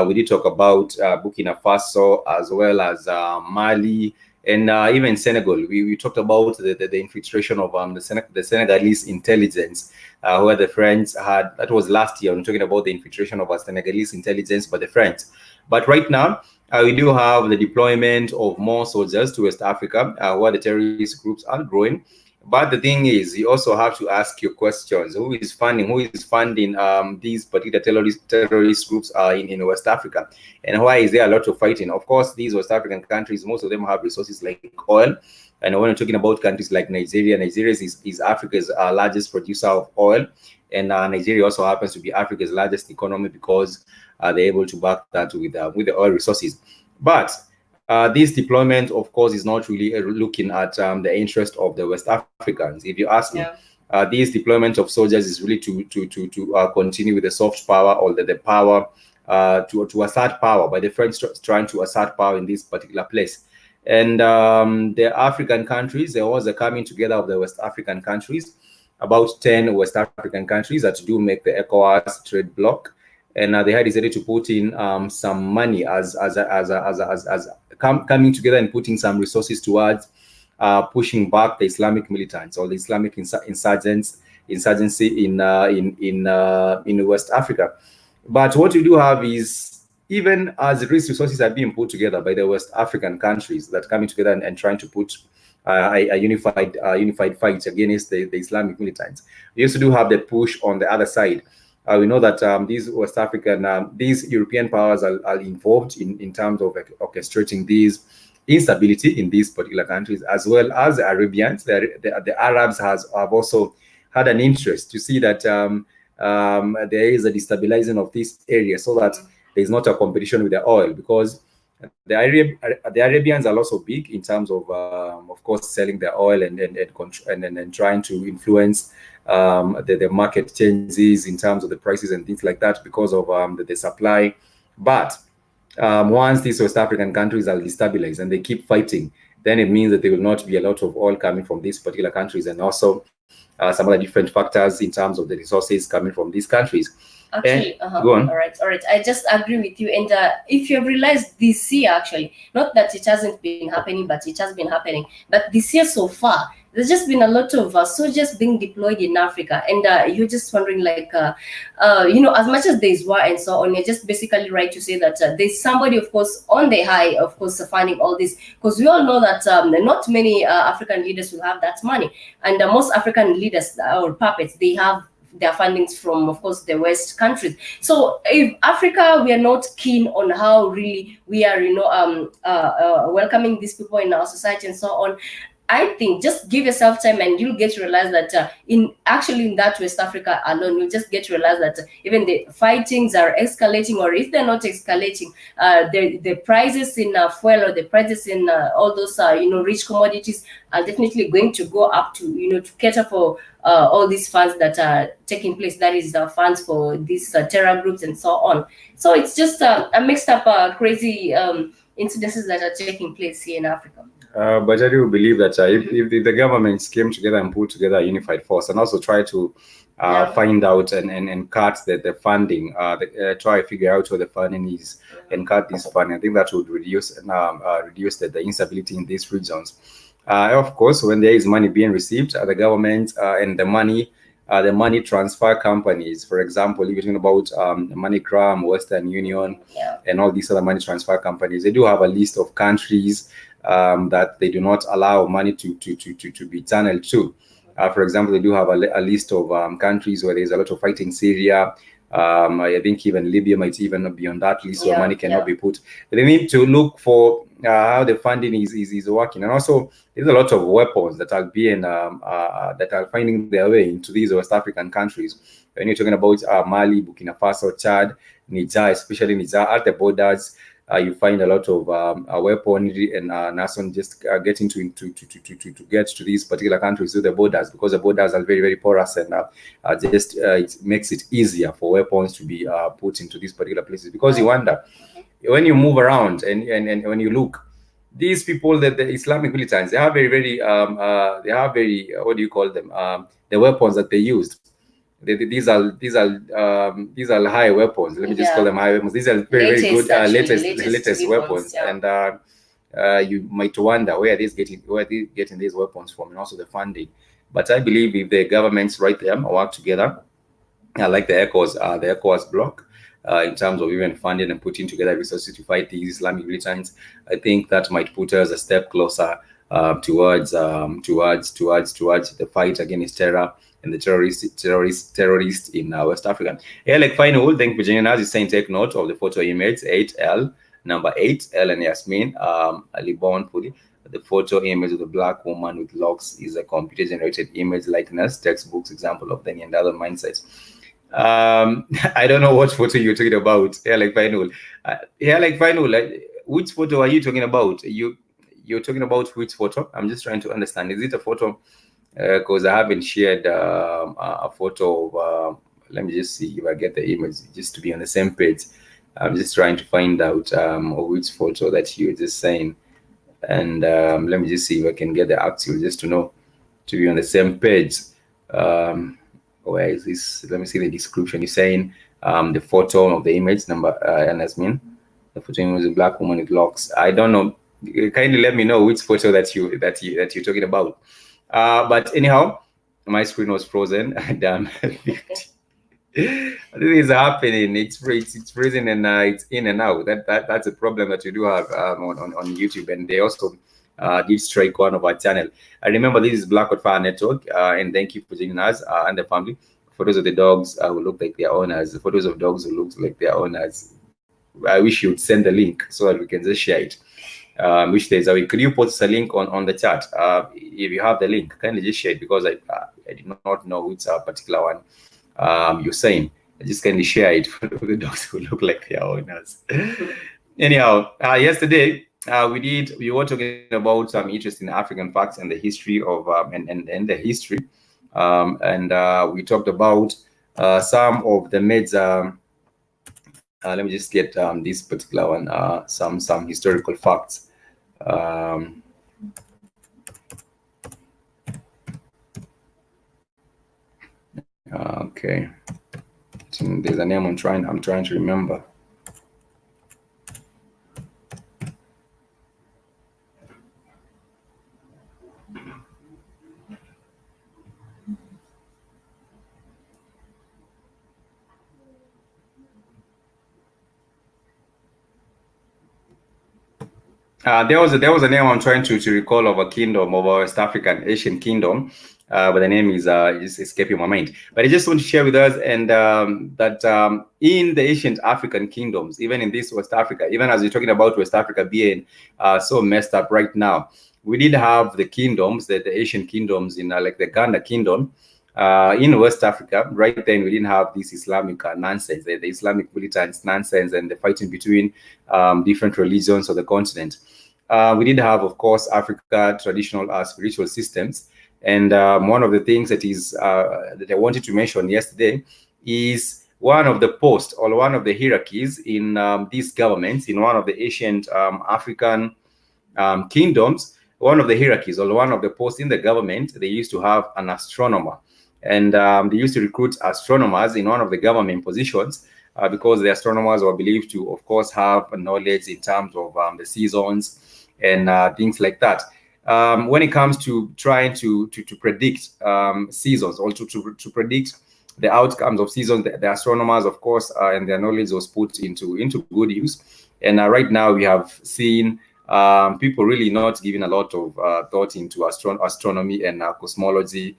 We did talk about Burkina Faso as well as Mali and even Senegal. We talked about the infiltration of the Senegalese intelligence, where the French had, that was last year. I'm talking about the infiltration of Senegalese intelligence by the French. But right now, we do have the deployment of more soldiers to West Africa, where the terrorist groups are growing. But the thing is, you also have to ask your questions. Who is funding these particular terrorist groups in West Africa? And why is there a lot of fighting? Of course, these West African countries, most of them have resources like oil. And when we're talking about countries like Nigeria, Nigeria is Africa's largest producer of oil. And Nigeria also happens to be Africa's largest economy because they're able to back that with the oil resources. But this deployment, of course, is not really looking at the interest of the West Africans. If you ask me, this deployment of soldiers is really to continue with the soft power or the power to assert power by the French trying to assert power in this particular place. And the African countries, there was a coming together of the West African countries, about 10 West African countries that do make the ECOWAS trade bloc. And they had decided to put in some money as coming together and putting some resources towards pushing back the Islamic militants or the Islamic insurgency in West Africa. But what you do have is, even as these resources are being put together by the West African countries that coming together and trying to put a unified fight against the Islamic militants, you also do have the push on the other side. We know that these West African, these European powers are involved in terms of orchestrating these instability in these particular countries, as well as the Arabians. The Arabs have also had an interest to see that there is a destabilizing of this area, so that there is not a competition with the oil, because the Arabians are also big in terms of course, selling their oil and trying to influence the market changes in terms of the prices and things like that, because of the supply But once these West African countries are destabilized and they keep fighting, then it means that there will not be a lot of oil coming from these particular countries, and also some other different factors in terms of the resources coming from these countries. Actually, go on. All right. I just agree with you. And if you've realized this year, actually, not that it hasn't been happening, but it has been happening. But this year so far, there's just been a lot of soldiers being deployed in Africa, and you're just wondering, like, as much as there's war and so on, you're just basically right to say that there's somebody, of course, on the high, of course, funding all this, because we all know that not many African leaders will have that money, and most African leaders or puppets, they have their fundings from, of course, the West countries. So if Africa, we are not keen on how really we are, welcoming these people in our society and so on, I think just give yourself time and you'll get to realize that in that West Africa alone, you'll just get to realize that even the fightings are escalating, or if they're not escalating, the prices in fuel or the prices in all those rich commodities are definitely going to go up to to cater for all these funds that are taking place. That is funds for these terror groups and so on. So it's just a mixed up, crazy incidences that are taking place here in Africa. But I do believe that if the governments came together and put together a unified force and also try to find out and cut the funding, try to figure out where the funding is and cut this funding, I think that would reduce the instability in these regions. Of course, when there is money being received, the government and the money transfer companies, for example, if you're talking about MoneyGram, Western Union, and all these other money transfer companies, they do have a list of countries that they do not allow money to be channeled to. For example, they do have a list of countries where there's a lot of fighting. Syria, I think even Libya might even be on that list where money cannot be put. But they need to look for how the funding is working, and also there's a lot of weapons that are being that are finding their way into these West African countries. When you're talking about Mali, Burkina Faso, Chad, Niger, especially Niger, at the borders, you find a lot of weaponry and NASON just getting to get to these particular countries through the borders, because the borders are very, very porous, and it makes it easier for weapons to be put into these particular places. Because you wonder, when you move around and when you look, these people, that the Islamic militants, they have very what do you call them? The weapons that they used. These are high weapons. Let me just call them high weapons. These are very good latest weapons, and you might wonder where they're getting these weapons from, and also the funding. But I believe if the governments right there work together, like the ECOWAS bloc, in terms of even funding and putting together resources to fight these Islamic militants, I think that might put us a step closer towards the fight against terror and the terrorists in West Africa. Yeah, like final, thank you for joining us. He's saying take note of the photo image 8L, number 8, L and Yasmin, Libon Puli. The photo image of the black woman with locks is a computer-generated image likeness, textbooks example of the Neanderthal mindset. I don't know what photo you're talking about. Yeah, like final. Which photo are you talking about? You're talking about which photo? I'm just trying to understand. Is it a photo? Because I haven't shared a photo of. Let me just see if I get the image, just to be on the same page. I'm just trying to find out which photo that you're just saying, and let me just see if I can get the actual, just to know, to be on the same page. Where is this? Let me see the description. You're saying the photo of the image number, and that's mean the photo image of a black woman with locks. I don't know. Kindly let me know which photo that you're talking about. But anyhow, my screen was frozen. Damn. This is happening. It's freezing and it's in and out. That's a problem that you do have on YouTube, and they also did strike one of our channel. I remember this is Black Fire Network, and thank you for joining us and the family. Photos of the dogs who look like their owners. Photos of dogs who look like their owners. I wish you would send the link so that we can just share it. Which there's a way. Could you post a link on the chat? If you have the link, kindly just share it, because I did not know which particular one you're saying. I just kindly share it for the dogs who look like their owners. Anyhow, yesterday we were talking about some interesting African facts and the history of and the history, and we talked about some of the major Let me just get this particular one, some historical facts. Okay, there's a name I'm trying to remember. There was a name I'm trying to recall of a kingdom, of a West African Asian kingdom, but the name is escaping my mind. But I just want to share with us and that in the ancient African kingdoms, even in this West Africa, even as you're talking about West Africa being so messed up right now, we did have the kingdoms, the Asian kingdoms in like the Ghana kingdom. In West Africa, right then we didn't have this Islamic nonsense, the Islamic militants nonsense, and the fighting between different religions of the continent. We did have, of course, Africa traditional spiritual systems, and one of the things that is that I wanted to mention yesterday is one of the posts or one of the hierarchies in these governments in one of the ancient African kingdoms. One of the hierarchies or one of the posts in the government, they used to have an astronomer. And they used to recruit astronomers in one of the government positions because the astronomers were believed to, of course, have knowledge in terms of the seasons and things like that. When it comes to trying to predict seasons or to predict the outcomes of seasons, the astronomers, of course, and their knowledge was put into good use. And right now we have seen people really not giving a lot of thought into astronomy and cosmology.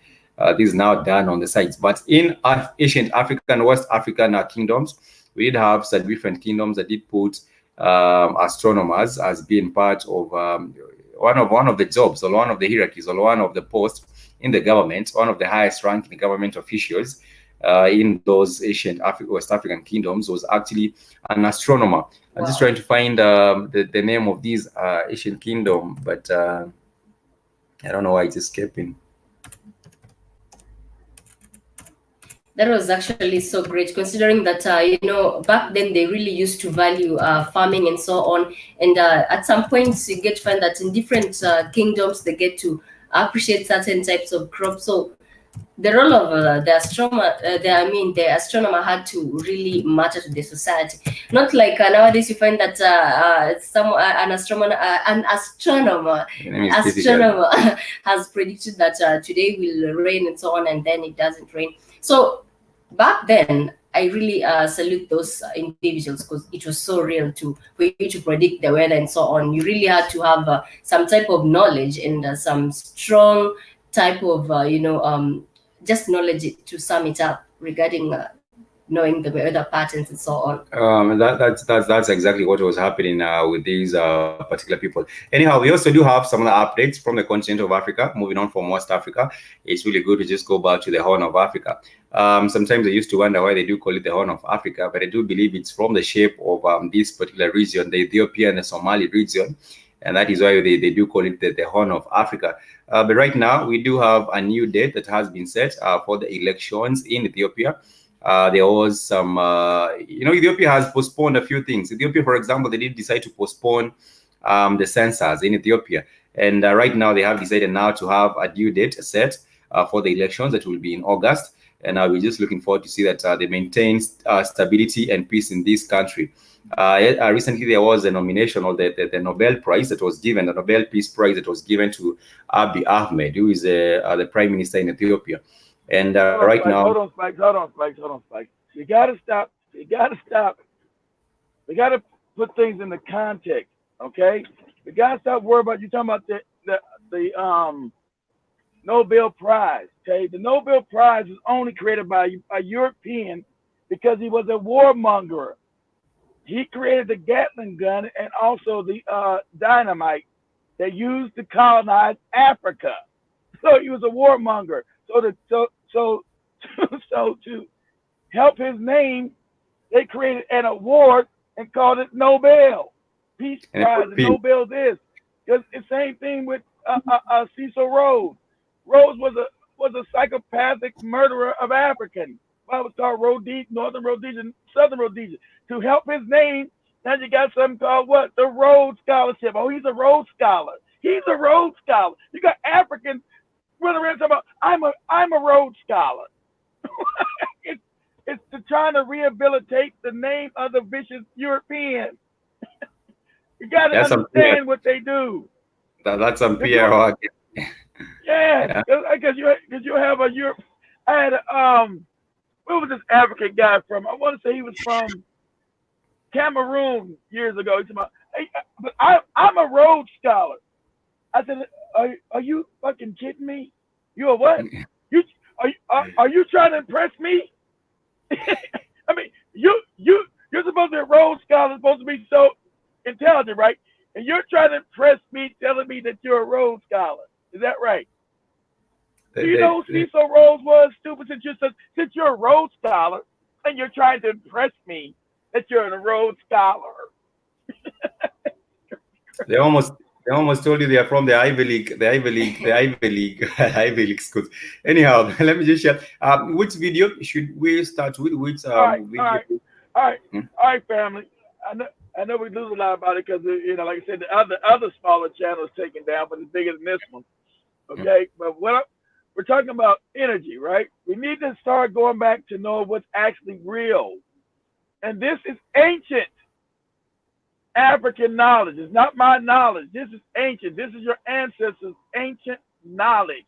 This is now done on the sites. But in ancient African, West African kingdoms, we did have some different kingdoms that did put astronomers as being part of one of the jobs or one of the hierarchies or one of the posts in the government, one of the highest ranking government officials in those ancient West African kingdoms was actually an astronomer. Wow. I'm just trying to find the name of these ancient kingdom, but I don't know why it's escaping. That was actually so great, considering that back then they really used to value farming and so on. And at some points, you get to find that in different kingdoms they get to appreciate certain types of crops. So the role of the astronomer had to really matter to the society. Not like nowadays you find that an astronomer has predicted that today will rain and so on, and then it doesn't rain. So back then, I really salute those individuals because it was so real for you to predict the weather and so on. You really had to have some type of knowledge and some strong type of just knowledge to sum it up regarding knowing the weather patterns and so on. That's exactly what was happening with these particular people. Anyhow, we also do have some other updates from the continent of Africa. Moving on from West Africa, it's really good to just go back to the Horn of Africa. Sometimes I used to wonder why they do call it the Horn of Africa, but I do believe it's from the shape of this particular region, the Ethiopia and the Somali region. And that is why they do call it the Horn of Africa. But right now, we do have a new date that has been set for the elections in Ethiopia. There was some, Ethiopia has postponed a few things. Ethiopia, for example, they did decide to postpone the census in Ethiopia. And right now, they have decided now to have a due date set for the elections that will be in August. And we're just looking forward to see that they maintain stability and peace in this country. Recently, there was a nomination of the Nobel Prize that was given, the Nobel Peace Prize that was given to Abiy Ahmed, who is the Prime Minister in Ethiopia. And right now... Hold on, Spikes. You got to stop. We got to put things in the context, okay? We got to stop worrying about, you talking about the Nobel Prize, okay? The Nobel Prize was only created by a European because he was a warmonger. He created the Gatling gun and also the dynamite they used to colonize Africa. So he was a warmonger. So to help his name, they created an award and called it Nobel Peace Prize. And Nobel this, because it's the same thing with Cecil Rhodes. Rhodes was a psychopathic murderer of Africans. Why it was called Rhodesia, Northern Rhodesia, Southern Rhodesia. To help his name, now you got something called what? The Rhodes Scholarship. Oh, he's a Rhodes Scholar. He's a Rhodes Scholar. You got Africans running around talking about, I'm a Rhodes Scholar. It's to trying to rehabilitate the name of the vicious Europeans. You got to understand what they do. That's some Pierre Hawk. Yeah, because you have a Europe. I had where was this African guy from? I want to say he was from Cameroon years ago. He's about, hey, but I'm a Rhodes Scholar. I said, are you fucking kidding me? You a what? Are you trying to impress me? I mean, you're supposed to be a Rhodes Scholar, supposed to be so intelligent, right? And you're trying to impress me, telling me that you're a Rhodes Scholar. Is that right? Do you know who Cecil Rhodes was, stupid? Since you're a Rhodes Scholar and you're trying to impress me that you're a Rhodes Scholar. They almost told you they are from the Ivy League, Ivy League schools. Anyhow, let me just share. Which video should we start with? Which video? All right, family. I know we lose a lot about it because, like I said, the other smaller channels taken down, but it's bigger than this one. Okay, but we're talking about energy, right? We need to start going back to know what's actually real. And this is ancient African knowledge. It's not my knowledge. This is ancient. This is your ancestors' ancient knowledge.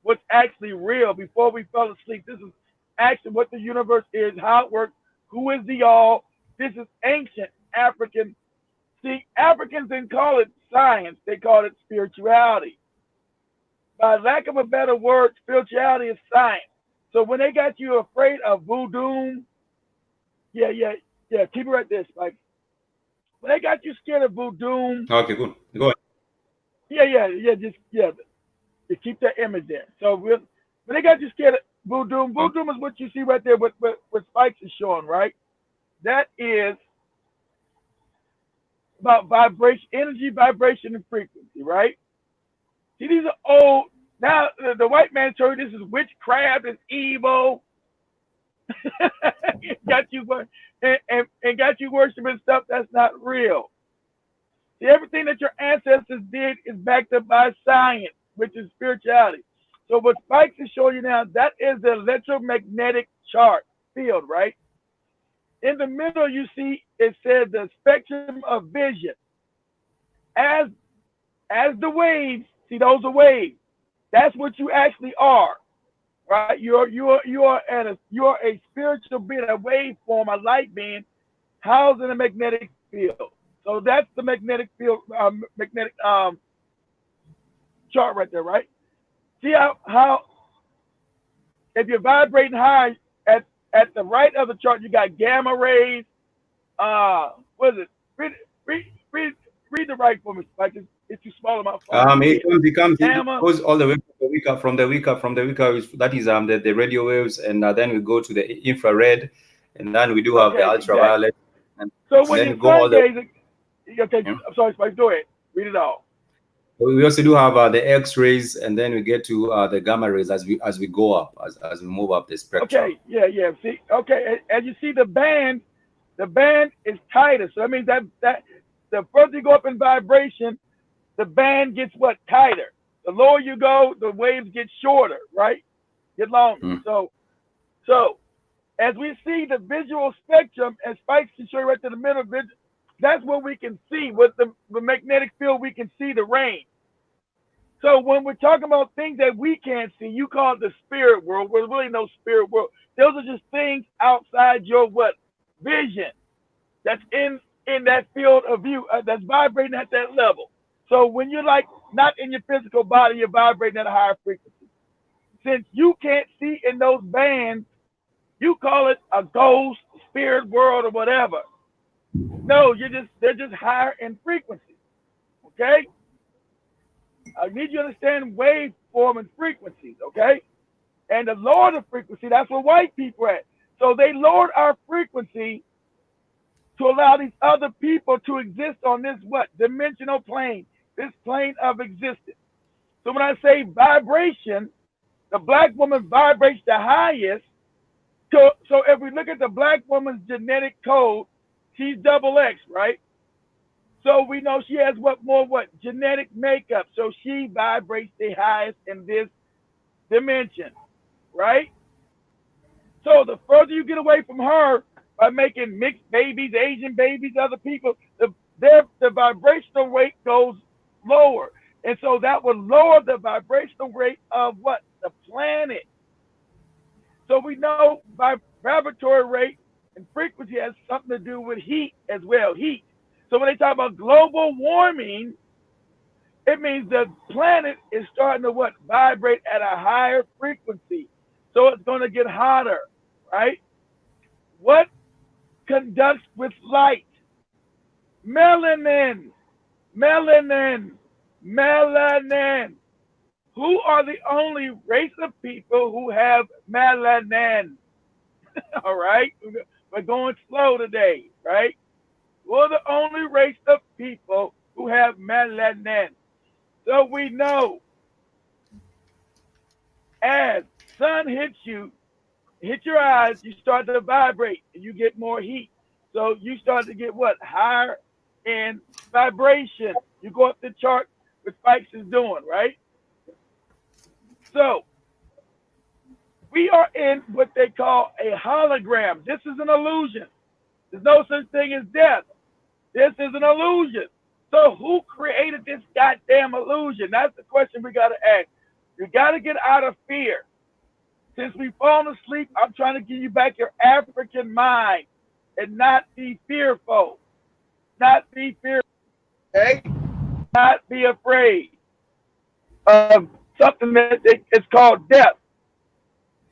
What's actually real before we fell asleep. This is actually what the universe is, how it works, who is the all. This is ancient African. See, Africans didn't call it science. They called it spirituality. By lack of a better word, spirituality is science. So when they got you afraid of voodoo, yeah, keep it right there, Spike. When they got you scared of voodoo. Okay, good. Go ahead. Just keep that image there. So when they got you scared of voodoo is what you see right there, what Spikes is showing, right? That is about vibration, energy, vibration, and frequency, right? See, these are old. Now, the white man told you this is witchcraft, it's evil. got you worshiping stuff that's not real. See, everything that your ancestors did is backed up by science, which is spirituality. So what Spikes is showing you now, that is the electromagnetic chart field, right? In the middle, you see it says the spectrum of vision. As the waves, see, those are waves. That's what you actually are, right? You are a spiritual being, a waveform, a light being, housed in a magnetic field. So that's the magnetic field, chart right there, right? See how if you're vibrating high at the right of the chart, you got gamma rays. What is it? Read the right for me, Spike. It's too small on my phone. It goes all the way from the Wicca. That is the radio waves, and then we go to the infrared, and then we do have the ultraviolet. And so when you go all the I'm sorry, Spike. Go ahead. Read it all. We also do have the X-rays, and then we get to the gamma rays as we go up, as we move up the spectrum. Okay, yeah. See, okay, as you see the band is tighter. So that means that the further you go up in vibration, the band gets tighter. The lower you go, the waves get shorter, right? Get longer. So as we see the visual spectrum, and Spikes can show you right to the middle of it, that's what we can see. With the magnetic field, we can see the range. So when we're talking about things that we can't see, you call it the spirit world. There's really no spirit world. Those are just things outside your vision. That's in that field of view, that's vibrating at that level. So when you're not in your physical body, you're vibrating at a higher frequency. Since you can't see in those bands, you call it a ghost, spirit world, or whatever. No, they're just higher in frequency. Okay? I need you to understand waveform and frequencies, okay? And the lower the frequency, that's where white people are at. So they lowered our frequency to allow these other people to exist on this dimensional plane, this plane of existence. So when I say vibration, the black woman vibrates the highest, So if we look at the black woman's genetic code, she's double X, right? So we know she has what genetic makeup. So she vibrates the highest in this dimension, right? So the further you get away from her by making mixed babies, Asian babies, other people, the vibrational rate goes lower. And so that would lower the vibrational rate of what? The planet. So we know vibratory rate and frequency has something to do with heat as well, heat. So when they talk about global warming, it means the planet is starting to what? Vibrate at a higher frequency. So it's going to get hotter, right? What conducts with light? Melanin. Melanin. Melanin. Who are the only race of people who have melanin? All right? We're going slow today, right? We're the only race of people who have melanin. So we know as sun hits you, hit your eyes, you start to vibrate and you get more heat. So you start to get what? Higher in vibration. You go up the chart what Spikes is doing, right? So we are in what they call a hologram. This is an illusion. There's no such thing as death. This is an illusion. So who created this goddamn illusion? That's the question we got to ask. You got to get out of fear. Since we've fallen asleep, I'm trying to give you back your African mind and not be fearful. Not be fearful. Okay? Not be afraid of something that it's called death.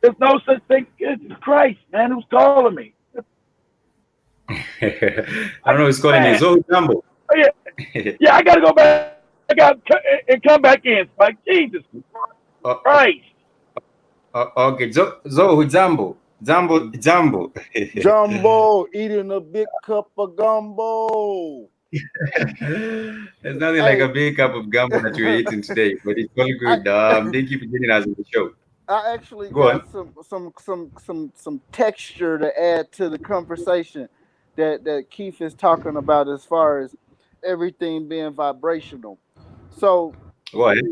There's no such thing. It's Christ, man, who's calling me. I don't know who's calling me. Zoe Jumbo. Oh, yeah, I gotta go back. I got and come back in. Like Jesus Christ. Okay, Zoe Jumbo. Jumbo. Jumbo eating a big cup of gumbo. There's nothing like a big cup of gumbo that you're eating today, but it's all good. Thank you for joining us on the show. I actually Go got some texture to add to the conversation that Keith is talking about as far as everything being vibrational. So Go ahead.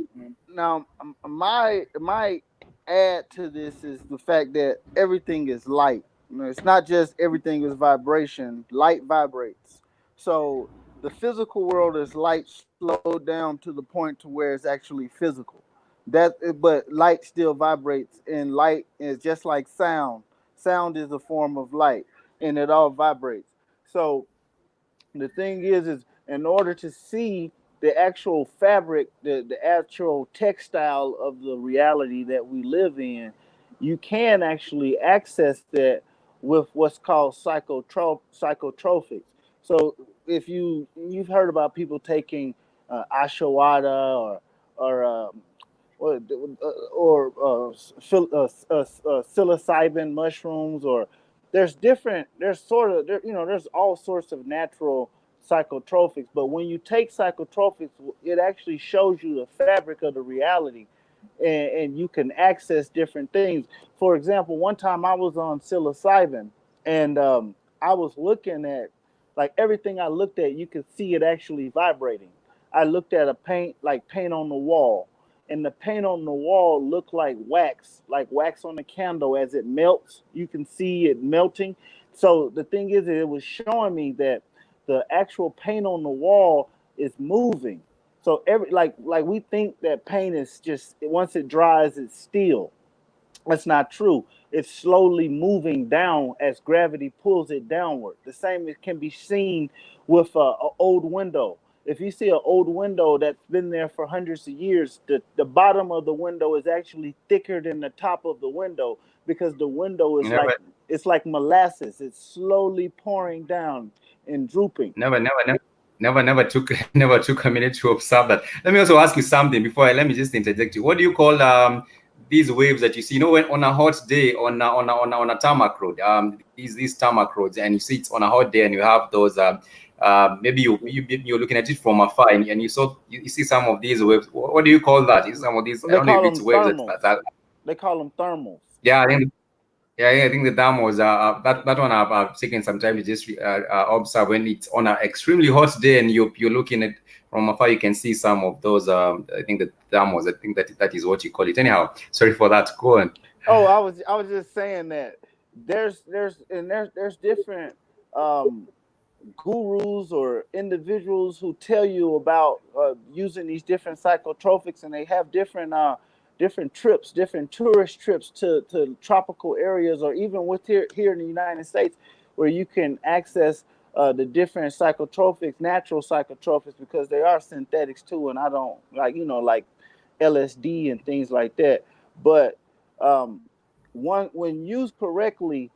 now my add to this is the fact that everything is light. You know, it's not just everything is vibration. Light vibrates. So the physical world is light slowed down to the point to where it's actually physical. But light still vibrates, and light is just like sound. Sound is a form of light, and it all vibrates. So the thing is in order to see the actual fabric, the actual textile of the reality that we live in, you can actually access that with what's called psychotropics. So if you've heard about people taking ashwagandha or psilocybin mushrooms, or there's all sorts of natural psychotropics, but when you take psychotropics, it actually shows you the fabric of the reality, and you can access different things. For example, one time I was on psilocybin, and I was looking at, like, everything I looked at, you could see it actually vibrating. I looked at paint on the wall, and the paint on the wall looked like wax on a candle. As it melts, you can see it melting. So the thing is, it was showing me that the actual paint on the wall is moving. So like we think that paint is just, once it dries, it's still. That's not true. It's slowly moving down as gravity pulls it downward. The same can be seen with an old window. If you see an old window that's been there for hundreds of years, the bottom of the window is actually thicker than the top of the window, because the window is it's like molasses. It's slowly pouring down and drooping. Never took a minute to observe that. Let me also ask you something before let me just interject you. What do you call these waves that you see? You know, when on a hot day on a tarmac road, these tarmac roads, and you see it's on a hot day, and you have those maybe you're looking at it from afar, and you see some of these waves. What do you call that? Is some of these? I don't know if it's waves they call them thermals. Yeah, Yeah, I think the thermals that one I've taken some time to just observe when it's on an extremely hot day and you're looking at from afar, you can see some of those. I think the thermals. I think that is what you call it. Anyhow, sorry for that. Go on. Oh, I was just saying that there's different um, gurus or individuals who tell you about using these different psychotropics, and they have different trips, different tourist trips to tropical areas, or even with here in the United States, where you can access the different psychotropics, natural psychotropics, because they are synthetics too. And I don't like LSD and things like that, but um, when used correctly,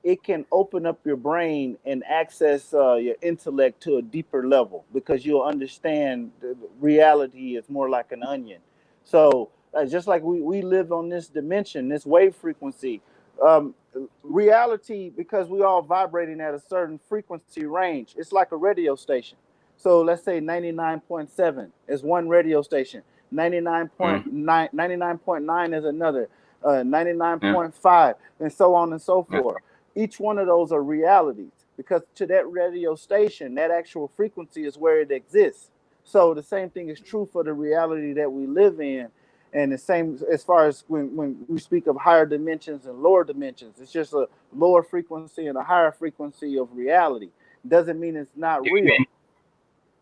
it can open up your brain and access your intellect to a deeper level, because you'll understand the reality is more like an onion. So just like we live on this dimension, this wave frequency, um, reality, because we all vibrating at a certain frequency range, it's like a radio station. So let's say 99.7 is one radio station, Mm. 99.9 is another, Yeah. 99.5, and so on and so Yeah. forth. Each one of those are realities, because to that radio station, that actual frequency is where it exists. So the same thing is true for the reality that we live in. And the same as far as when we speak of higher dimensions and lower dimensions, it's just a lower frequency and a higher frequency of reality. Doesn't mean it's not real.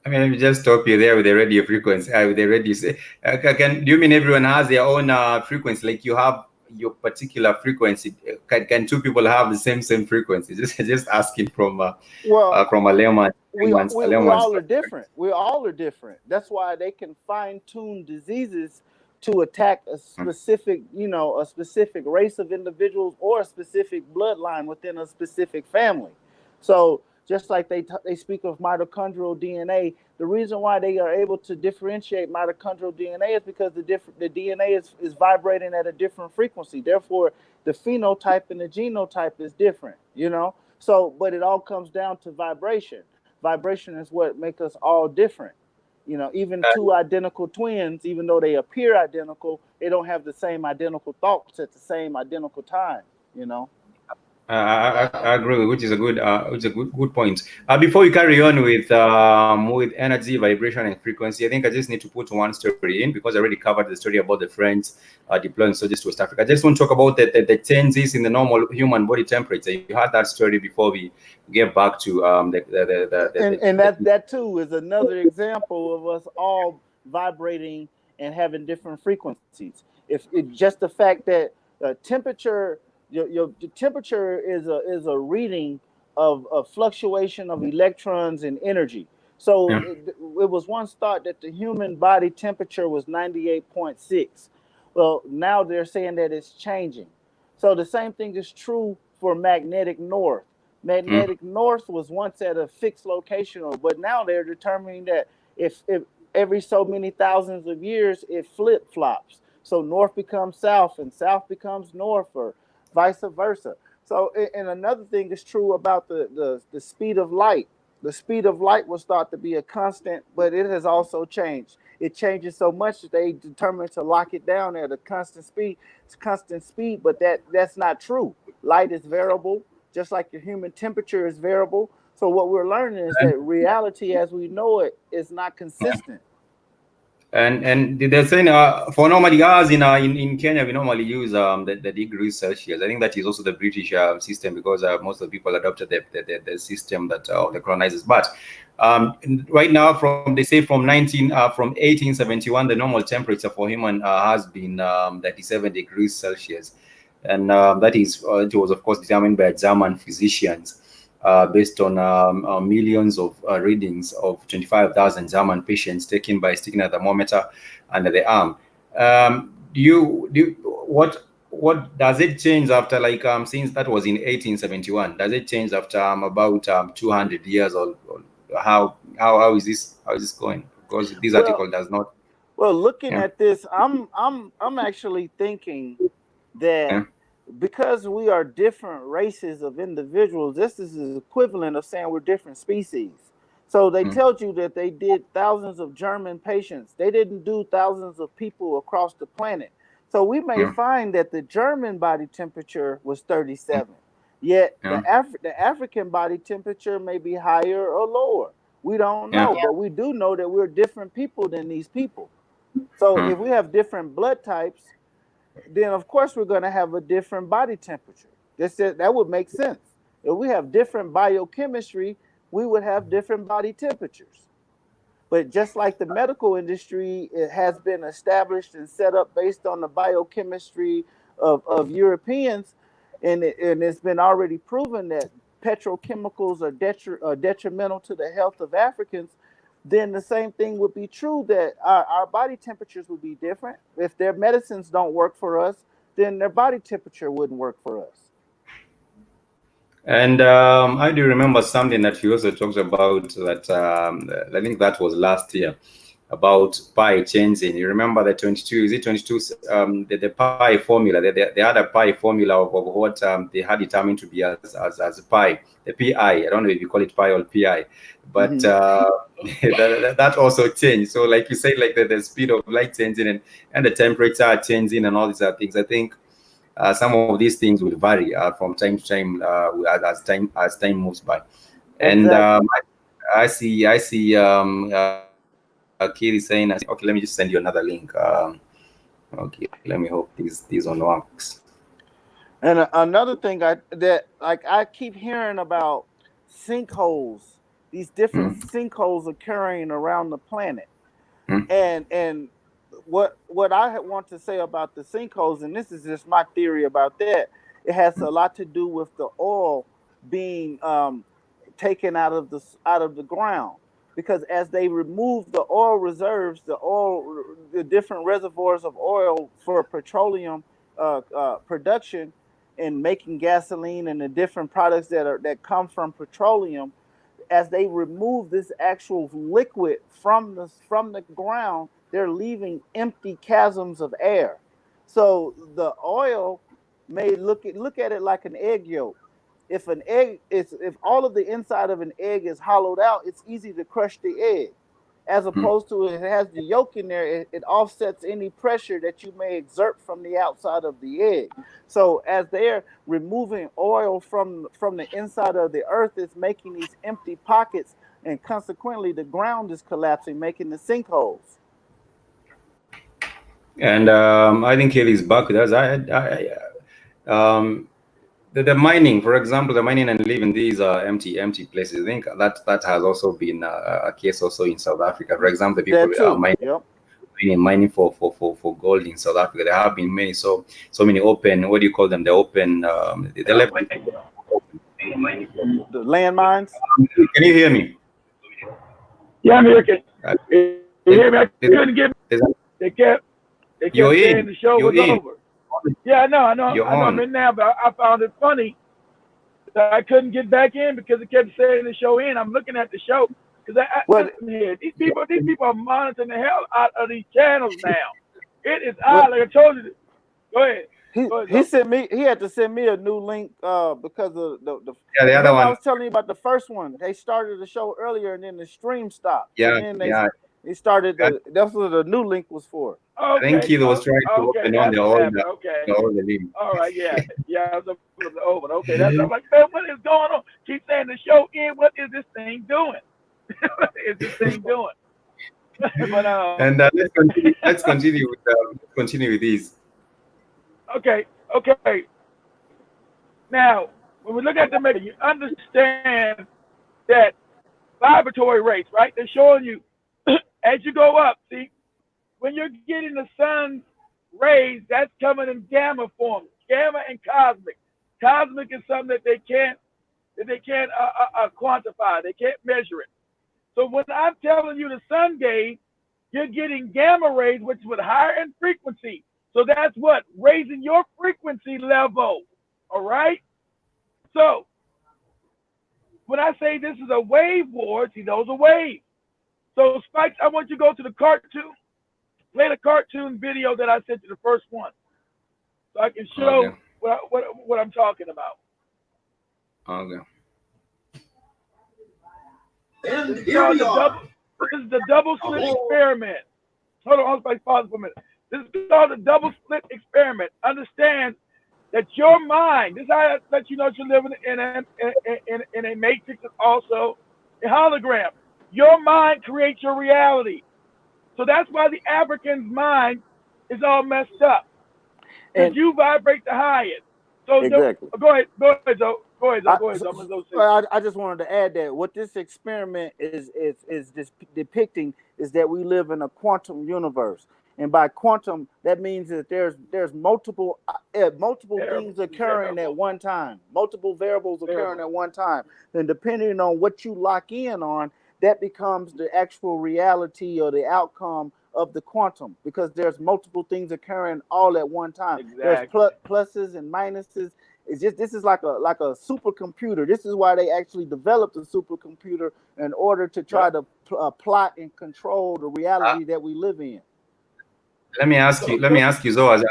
I mean, let me just stop you there with the radio frequency. With the radio, do you mean everyone has their own frequency? Like you have your particular frequency. Can two people have the same frequency? Just asking Well, from a layman. we we, A we layman's all are perspective. different. We all are different. That's why they can fine tune diseases to attack a specific, a specific race of individuals or a specific bloodline within a specific family. So just like they speak of mitochondrial DNA, the reason why they are able to differentiate mitochondrial DNA is because the DNA is vibrating at a different frequency. Therefore, the phenotype and the genotype is different. So, but it all comes down to vibration. Vibration is what makes us all different. Even two identical twins, even though they appear identical, they don't have the same identical thoughts at the same identical time. You know. I agree, which is a good point. Before we carry on with energy, vibration, and frequency, I think I just need to put one story in because I already covered the story about the Friends deploying soldiers to West Africa. I just want to talk about the changes in the normal human body temperature. You had that story before we get back to and that too is another example of us all vibrating and having different frequencies. If it just the fact that temperature, your temperature is a reading of a fluctuation of electrons and energy. So Yeah. it was once thought that the human body temperature was 98.6. Well, now they're saying that it's changing. So the same thing is true for magnetic north. Mm. Magnetic north was once at a fixed location, but now they're determining that if every so many thousands of years it flip flops. So north becomes south and south becomes north, or vice versa. So, and another thing is true about the speed of light. The speed of light was thought to be a constant, but it has also changed. It changes so much that they determined to lock it down at a constant speed. It's constant speed, but that's not true. Light is variable, just like your human temperature is variable. So what we're learning is that reality as we know it is not consistent. And they're saying for normally us in Kenya we normally use the degrees Celsius. I think that is also the British system because most of the people adopted the system that of the colonizers. But right now from they say from 1871 the normal temperature for human has been 37 degrees Celsius, and that is it was of course determined by German physicians. Based on millions of readings of 25,000 German patients taken by sticking a thermometer under the arm. What does it change after since that was in 1871? Does it change after about 200 years or how is this going? Because this article does not. Well, looking Yeah. at this, I'm actually thinking that Yeah. because we are different races of individuals, this is the equivalent of saying we're different species. So they Mm. told you that they did thousands of German patients. They didn't do thousands of people across the planet. So we may find that the German body temperature was 37, yet the African body temperature may be higher or lower. We don't know, but we do know that we're different people than these people. So if we have different blood types, then of course we're going to have a different body temperature. That would make sense. If we have different biochemistry, we would have different body temperatures. But just like the medical industry, it has been established and set up based on the biochemistry of Europeans, and it's been already proven that petrochemicals are detrimental to the health of Africans, then the same thing would be true, that our body temperatures would be different. If their medicines don't work for us, then their body temperature wouldn't work for us. And I do remember something that he also talks about that I think that was last year, about pi changing. You remember the 22, is it 22, the pi formula, they had a pi formula of what they had determined to be as pi, the pi. I don't know if you call it pi or pi, but that also changed. So like you say, like the speed of light changing and the temperature changing and all these other things, I think some of these things will vary from time to time as time moves by. And I see Kiri saying, okay, let me just send you another link. Okay, let me hope these one works. And another thing I keep hearing about sinkholes, these different sinkholes occurring around the planet. And what I want to say about the sinkholes, and this is just my theory about that, it has a lot to do with the oil being taken out of the ground. Because as they remove the oil reserves, the different reservoirs of oil for petroleum production and making gasoline and the different products that come from petroleum, as they remove this actual liquid from the ground, they're leaving empty chasms of air. So the oil may look at it like an egg yolk. If all of the inside of an egg is hollowed out, it's easy to crush the egg. As opposed to it has the yolk in there, it offsets any pressure that you may exert from the outside of the egg. So as they're removing oil from the inside of the earth, it's making these empty pockets, and consequently the ground is collapsing, making the sinkholes. And I think it is back with us. The mining, for example, the mining and living these empty places. I think that has also been a case also in South Africa. For example, people are mining for gold in South Africa. There have been many so many open. What do you call them? The open. The landmines. Can you hear me? Yeah, I'm here. Can you hear me? I couldn't get. They kept saying the show was over. Yeah, I know. I'm in now, but I found it funny that I couldn't get back in because it kept saying the show in. I'm looking at the show because these people are monitoring the hell out of these channels now. It is odd. Like I told you. Go ahead. He sent me. He had to send me a new link because of the other one. I was telling you about the first one. They started the show earlier and then the stream stopped. They started. That's what the new link was for. Okay. I think he was trying to open on the old link. All right, yeah, I was over. Okay, I'm like, man, what is going on? Keep saying the show in. What is this thing doing? What is this thing doing? But and let's continue with these. Okay. Now, when we look at the measure, you understand that vibratory rates, right? They're showing you as you go up. See, when you're getting the sun's rays, that's coming in gamma form, gamma and cosmic. Cosmic is something that they can't quantify. They can't measure it. So when I'm telling you the sun gauge, you're getting gamma rays, which is higher in frequency. So that's what? Raising your frequency level. All right? So when I say this is a wave war, see, those are waves. So Spikes, I want you to go to the cartoon. Play the cartoon video that I sent you, the first one. So I can show what I'm talking about. Okay. This is the double slit experiment. Hold on, Spikes, pause for a minute. This is called the double slit experiment. Understand that your mind, this is how I let you know that you're living in a matrix and also a hologram. Your mind creates your reality. So that's why the African's mind is all messed up. Because you vibrate the highest. So exactly. Go ahead, Zoe. I just wanted to add that what this experiment is depicting is that we live in a quantum universe. And by quantum, that means that there's multiple things occurring at one time, multiple variables occurring at one time. And depending on what you lock in on, that becomes the actual reality or the outcome of the quantum, because there's multiple things occurring all at one time. Exactly. There's pluses and minuses. This is like a supercomputer. This is why they actually developed a supercomputer in order to try to plot and control the reality that we live in. Let me ask you, Zoe. Do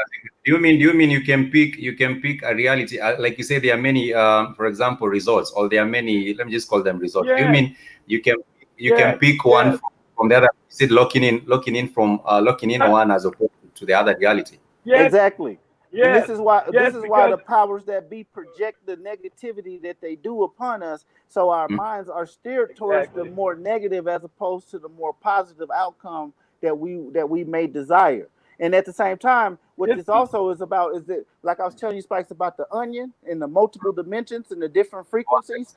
you mean you can pick a reality? Like you say, there are many, for example, results, or there are many. Let me just call them results. Yeah. Do you mean you can pick one from the other? Is it locking in one as opposed to the other reality? Yes. Exactly. Yes. And this is why because the powers that be project the negativity that they do upon us, so our minds are steered towards the more negative as opposed to the more positive outcome that we may desire. And at the same time, what this also is about is that, like I was telling you, Spikes, about the onion and the multiple dimensions and the different frequencies.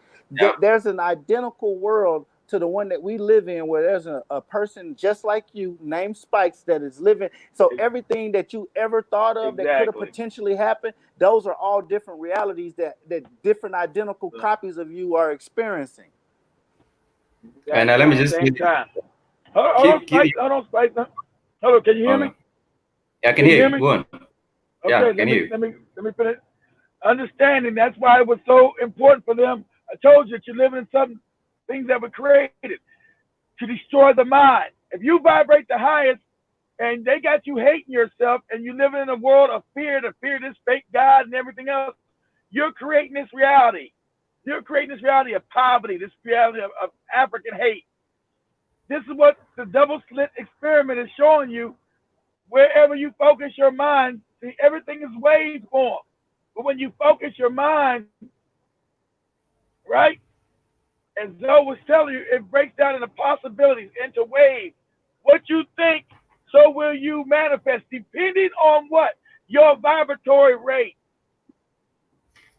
There's an identical world to the one that we live in, where there's a person just like you named Spikes that is living. So everything that you ever thought of that could have potentially happened, those are all different realities that different identical copies of you are experiencing. And let me just Hold on, Spikes. Hello, can you hear me? Yeah, I can hear you. Go on. Okay, Yeah, I can hear you. Let me finish. Understanding, that's why it was so important for them. I told you that you're living in some things that were created to destroy the mind. If you vibrate the highest and they got you hating yourself and you living in a world of fear, to fear this fake God and everything else, you're creating this reality. You're creating this reality of poverty, this reality of African hate. This is what the double slit experiment is showing you. Wherever you focus your mind, see, everything is waveform. But when you focus your mind, right, as Zoe was telling you, it breaks down into possibilities, into waves. What you think, so will you manifest, depending on what? Your vibratory rate.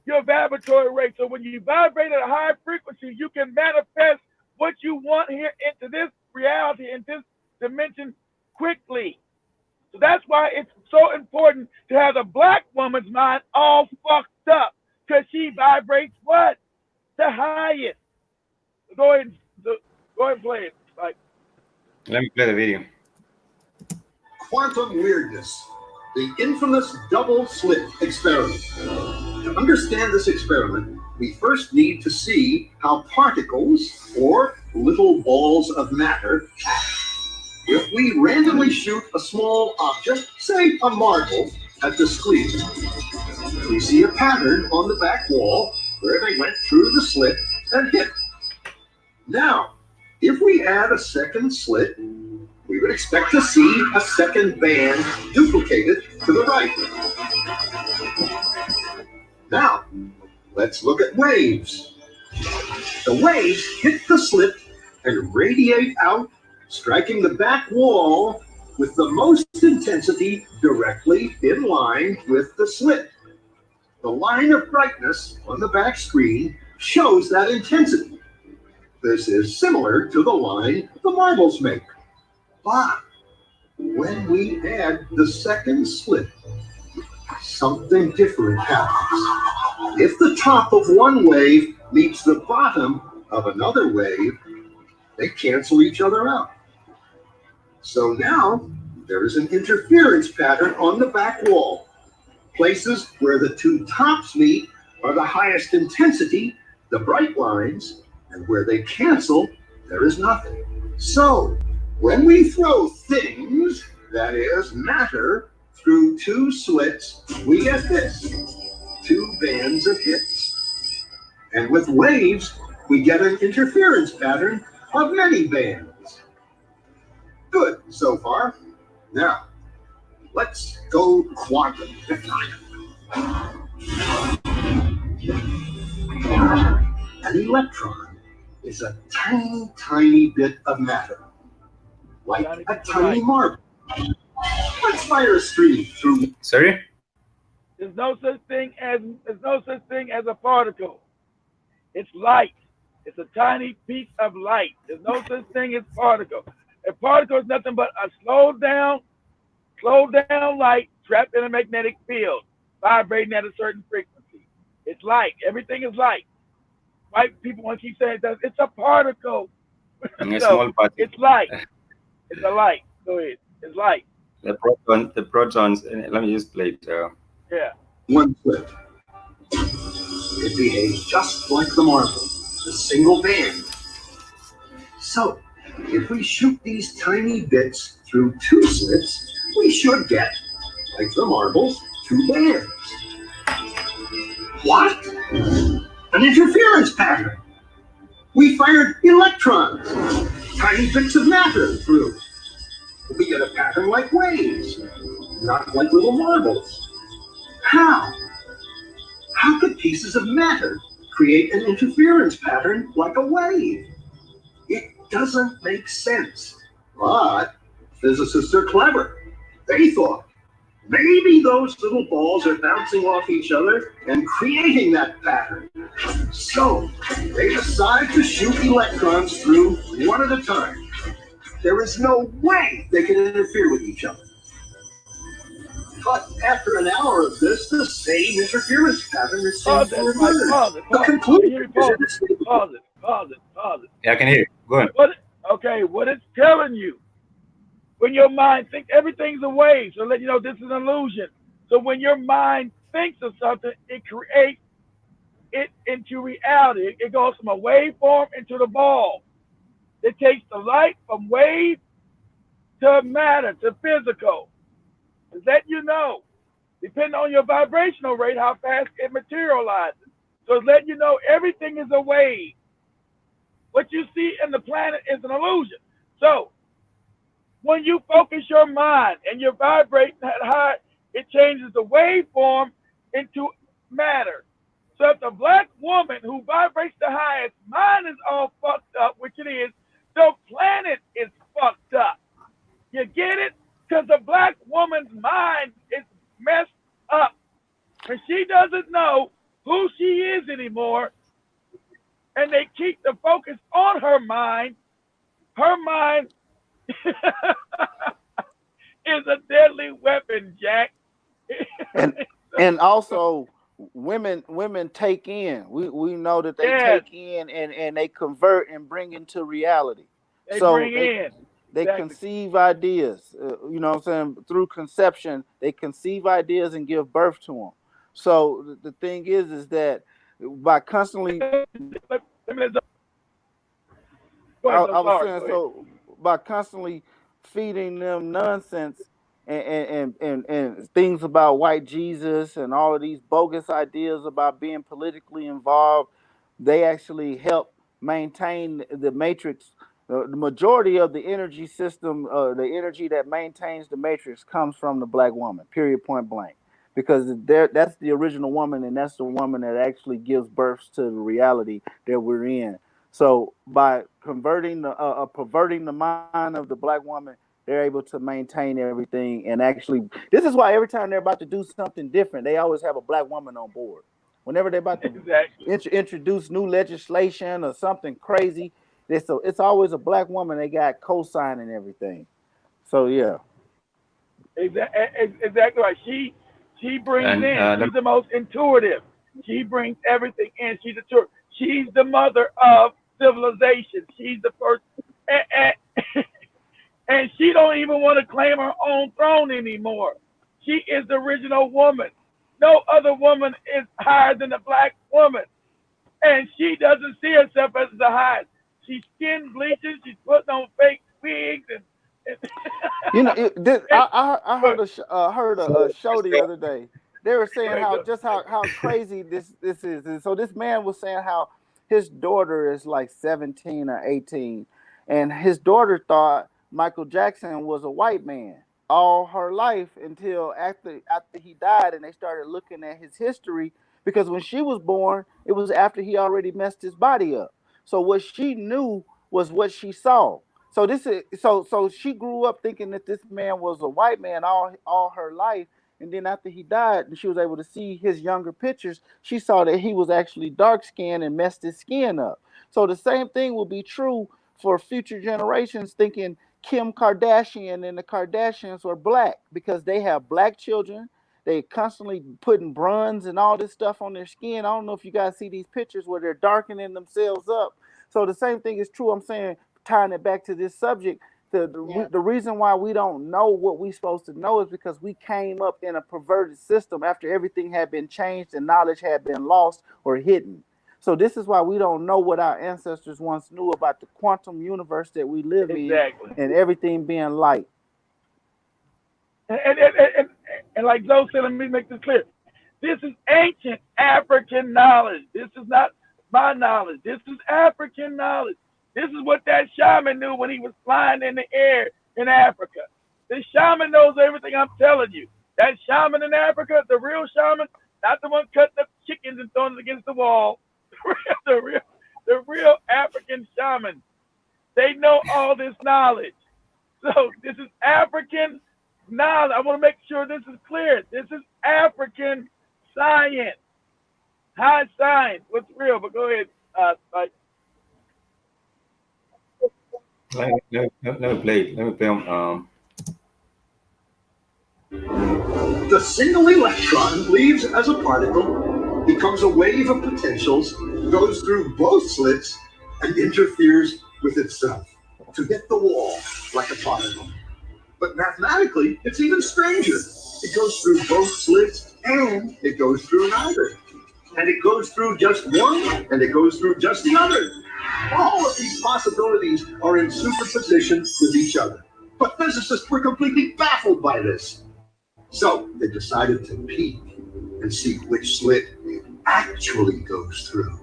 Your vibratory rate. So when you vibrate at a high frequency, you can manifest what you want here into this reality, in this dimension, quickly. So that's why it's so important to have the black woman's mind all fucked up, because she vibrates what? The highest. Go ahead and play it. Let me play the video. Quantum weirdness, the infamous double slit experiment. To understand this experiment, we first need to see how particles, or little balls of matter, act. If we randomly shoot a small object, say a marble, at the screen, we see a pattern on the back wall where they went through the slit and hit. Now, if we add a second slit, we would expect to see a second band duplicated to the right. Now, let's look at waves. The waves hit the slit and radiate out, striking the back wall with the most intensity directly in line with the slit. The line of brightness on the back screen shows that intensity. This is similar to the line the marbles make. But when we add the second slit, something different happens. If the top of one wave meets the bottom of another wave, they cancel each other out. So now there is an interference pattern on the back wall. Places where the two tops meet are the highest intensity, the bright lines, and where they cancel, there is nothing. So when we throw things, that is matter, through two slits, we get this, two bands of hits. And with waves, we get an interference pattern of many bands. Good so far. Now, Let's go quantum. An electron is a tiny, tiny bit of matter, like a tiny marble. Let's fire a stream through. Sorry? There's no such thing as a particle. It's light. It's a tiny piece of light. There's no such thing as particle. A particle is nothing but a slowed down light trapped in a magnetic field, vibrating at a certain frequency. It's light. Everything is light. White people want to keep saying that it's a particle. A small particle. It's light. It's a light. Go ahead. It's light. The protons. Let me just play it. Yeah. One slip. It behaves just like the marble, a single band. So, if we shoot these tiny bits through two slits, we should get, like the marbles, two bands. What? An interference pattern. We fired electrons, tiny bits of matter through. We get a pattern like waves, not like little marbles. How? How could pieces of matter create an interference pattern like a wave? It doesn't make sense. But physicists are clever. They thought, maybe those little balls are bouncing off each other and creating that pattern. So they decide to shoot electrons through one at a time. There is no way they can interfere with each other. But after an hour of this, the same interference pattern is seen to emerge. The conclusion is Pause it. Yeah, I can hear you. Go on. What it's telling you, when your mind thinks everything's a wave, so let you know this is an illusion. So when your mind thinks of something, it creates it into reality. It goes from a waveform into the ball. It takes the light from wave to matter, to physical. Does that you know? Depending on your vibrational rate, how fast it materializes. So it's letting you know everything is a wave. What you see in the planet is an illusion. So when you focus your mind and you vibrate that high, it changes the waveform into matter. So if the black woman who vibrates the highest, mind is all fucked up, which it is, the planet is fucked up. You get it? Because the black woman's mind is messed up. And she doesn't know who she is anymore. And they keep the focus on her mind. Her mind is a deadly weapon, Jack. and also women take in. We know that they take in and they convert and bring into reality. They conceive ideas, you know what I'm saying? Through conception, they conceive ideas and give birth to them. So the thing is that by constantly, by constantly feeding them nonsense and things about white Jesus and all of these bogus ideas about being politically involved, they actually help maintain the matrix. The majority of the energy system, the energy that maintains the matrix comes from the black woman, period, point blank. Because that's the original woman, and that's the woman that actually gives birth to the reality that we're in. So by perverting the mind of the black woman, they're able to maintain everything. And actually, this is why every time they're about to do something different, they always have a black woman on board. Whenever they're about to introduce new legislation or something crazy, it's always a black woman they got co-signing everything. So yeah, exactly right. She brings in. She's the most intuitive. She brings everything in. She's the mother of civilization. She's the first, and she don't even want to claim her own throne anymore. She is the original woman. No other woman is higher than the black woman, and she doesn't see herself as the highest. She's skin bleaching. She's putting on fake wigs, and you know. I heard a show the other day. They were saying how crazy this is. And so this man was saying how his daughter is like 17 or 18, and his daughter thought Michael Jackson was a white man. all her life until after he died, and they started looking at his history, because when she was born, it was after he already messed his body up. So what she knew was what she saw. So this is so she grew up thinking that this man was a white man all her life, and then after he died, and she was able to see his younger pictures, she saw that he was actually dark skinned and messed his skin up. So the same thing will be true for future generations, thinking Kim Kardashian and the Kardashians were black because they have black children. They constantly putting bronze and all this stuff on their skin. I don't know if you guys see these pictures where they're darkening themselves up. So the same thing is true. I'm saying, tying it back to this subject, the reason why we don't know what we're supposed to know is because we came up in a perverted system after everything had been changed and knowledge had been lost or hidden. So this is why we don't know what our ancestors once knew about the quantum universe that we live Exactly. in and everything being light. And like Zoe said, let me make this clear. This is ancient African knowledge. This is not my knowledge. This is African knowledge. This is what that shaman knew when he was flying in the air in Africa. The shaman knows everything I'm telling you. That shaman in Africa, the real shaman, not the one cutting up chickens and throwing it against the wall. The real African shaman. They know all this knowledge. So this is African knowledge. I want to make sure this is clear. This is African science. High science. What's real? But go ahead, Spike. Let me play. The single electron leaves as a particle, becomes a wave of potentials, goes through both slits, and interferes with itself to hit the wall like a particle. But mathematically, it's even stranger. It goes through both slits and it goes through neither. And it goes through just one and it goes through just the other. All of these possibilities are in superposition with each other. But physicists were completely baffled by this. So they decided to peek and see which slit it actually goes through.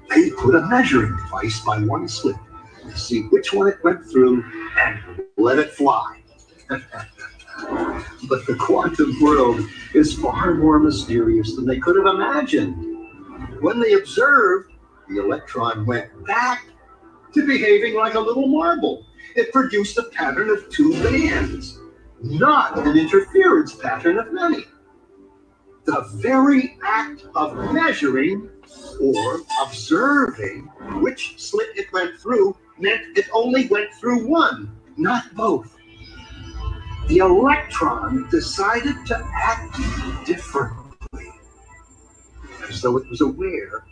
They put a measuring device by one slit to see which one it went through and let it fly. But the quantum world is far more mysterious than they could have imagined. When they observed, the electron went back to behaving like a little marble. It produced a pattern of two bands, not an interference pattern of many. The very act of measuring or observing which slit it went through meant it only went through one, not both. The electron decided to act differently, as though it was aware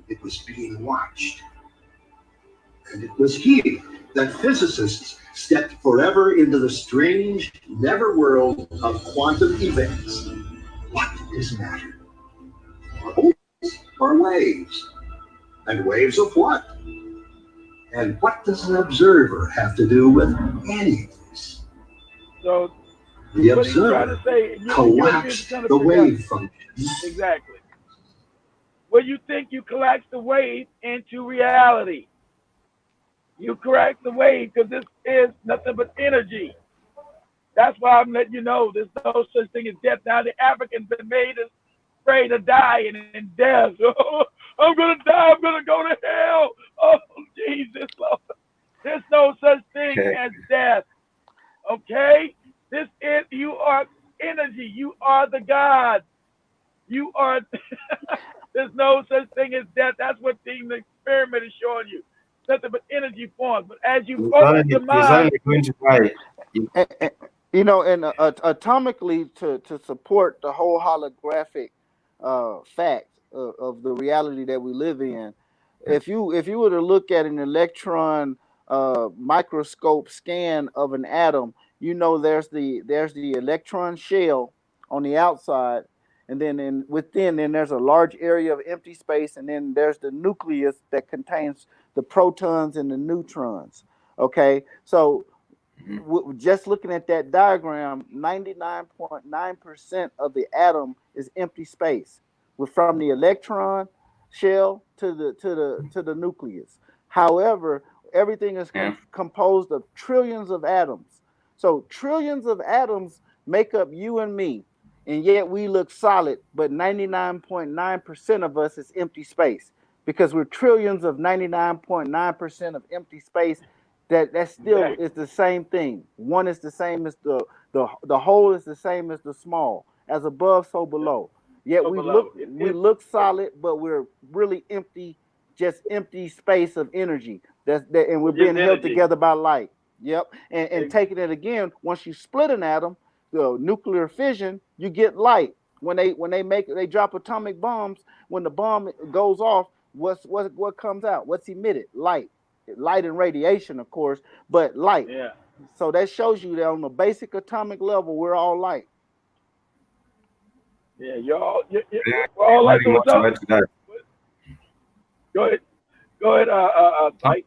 it was being watched. And it was here that physicists stepped forever into the strange, never world of quantum events. What is matter? Particles or waves? And waves of what? And what does an observer have to do with any of this? So The what he's trying observer to say, collapsed trying to the figure out- wave function. Exactly. Well, you think you collapse the wave into reality. You correct the wave because this is nothing but energy. That's why I'm letting you know there's no such thing as death. Now the Africans been made afraid of dying and death. Oh, I'm gonna die. I'm gonna go to hell. Oh Jesus, Lord. There's no such thing as death. Okay, this is you are energy. You are the God. You are. There's no such thing as death. That's what the experiment is showing you. Nothing but energy forms. But as you focus the mind, going to die. You know, and atomically to support the whole holographic fact of the reality that we live in, if you were to look at an electron microscope scan of an atom, you know there's the electron shell on the outside, and then within there's a large area of empty space, and then there's the nucleus that contains the protons and the neutrons. Okay, so just looking at that diagram, 99.9% of the atom is empty space, from the electron shell to the nucleus. However, everything is composed of trillions of atoms. So trillions of atoms make up you and me, and yet we look solid, but 99.9% of us is empty space because we're trillions of 99.9% of empty space. That still is the same thing. One is the same as the whole is the same as the small. As above, so below. Yet we look solid, but we're really empty, just empty space of energy. And we're being held together by light. Yep. And taking it again, once you split an atom, the nuclear fission, you get light. When they drop atomic bombs, when the bomb goes off, what comes out? What's emitted? Light. Light and radiation, of course, but light. Yeah. So that shows you that on the basic atomic level, we're all light. Yeah, we're all light. So go ahead, Mike.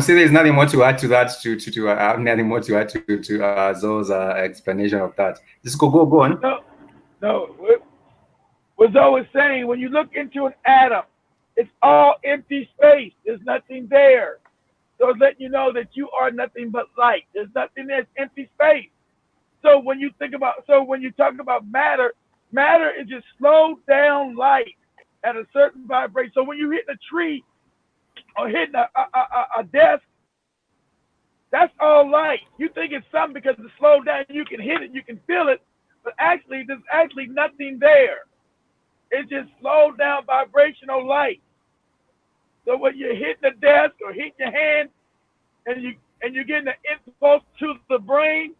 See, there's nothing more to add to that. I have nothing more to add to Zoe's explanation of that. Just go on. No. What Zoe is saying, when you look into an atom, it's all empty space. There's nothing there. So it's letting you know that you are nothing but light. There's nothing there. It's empty space. So when you talk about matter is just slowed down light at a certain vibration. So when you hit a tree or hitting a desk, that's all light. You think it's something because it's slowed down. You can hit it, you can feel it, but actually there's actually nothing there. It's just slowed down vibrational light. So when you're hitting the desk or hitting your hand, and you're getting the impulse to the brain,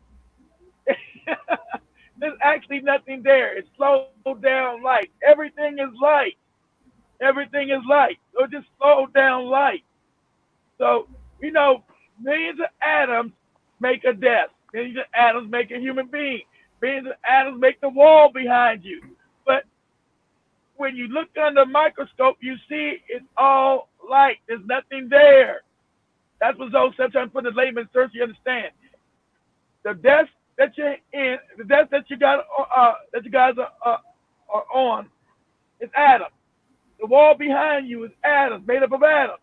there's actually nothing there. It's slowed down light. Everything is light. Everything is light. So just slow down light. So millions of atoms make a desk. Millions of atoms make a human being. Millions of atoms make the wall behind you. But when you look under a microscope, you see it's all light. There's nothing there. That's what Zoe said, trying to put in layman's terms so you understand. The desk that you're in, the desk that you got, that you guys are on, is atoms. The wall behind you is atoms, made up of atoms.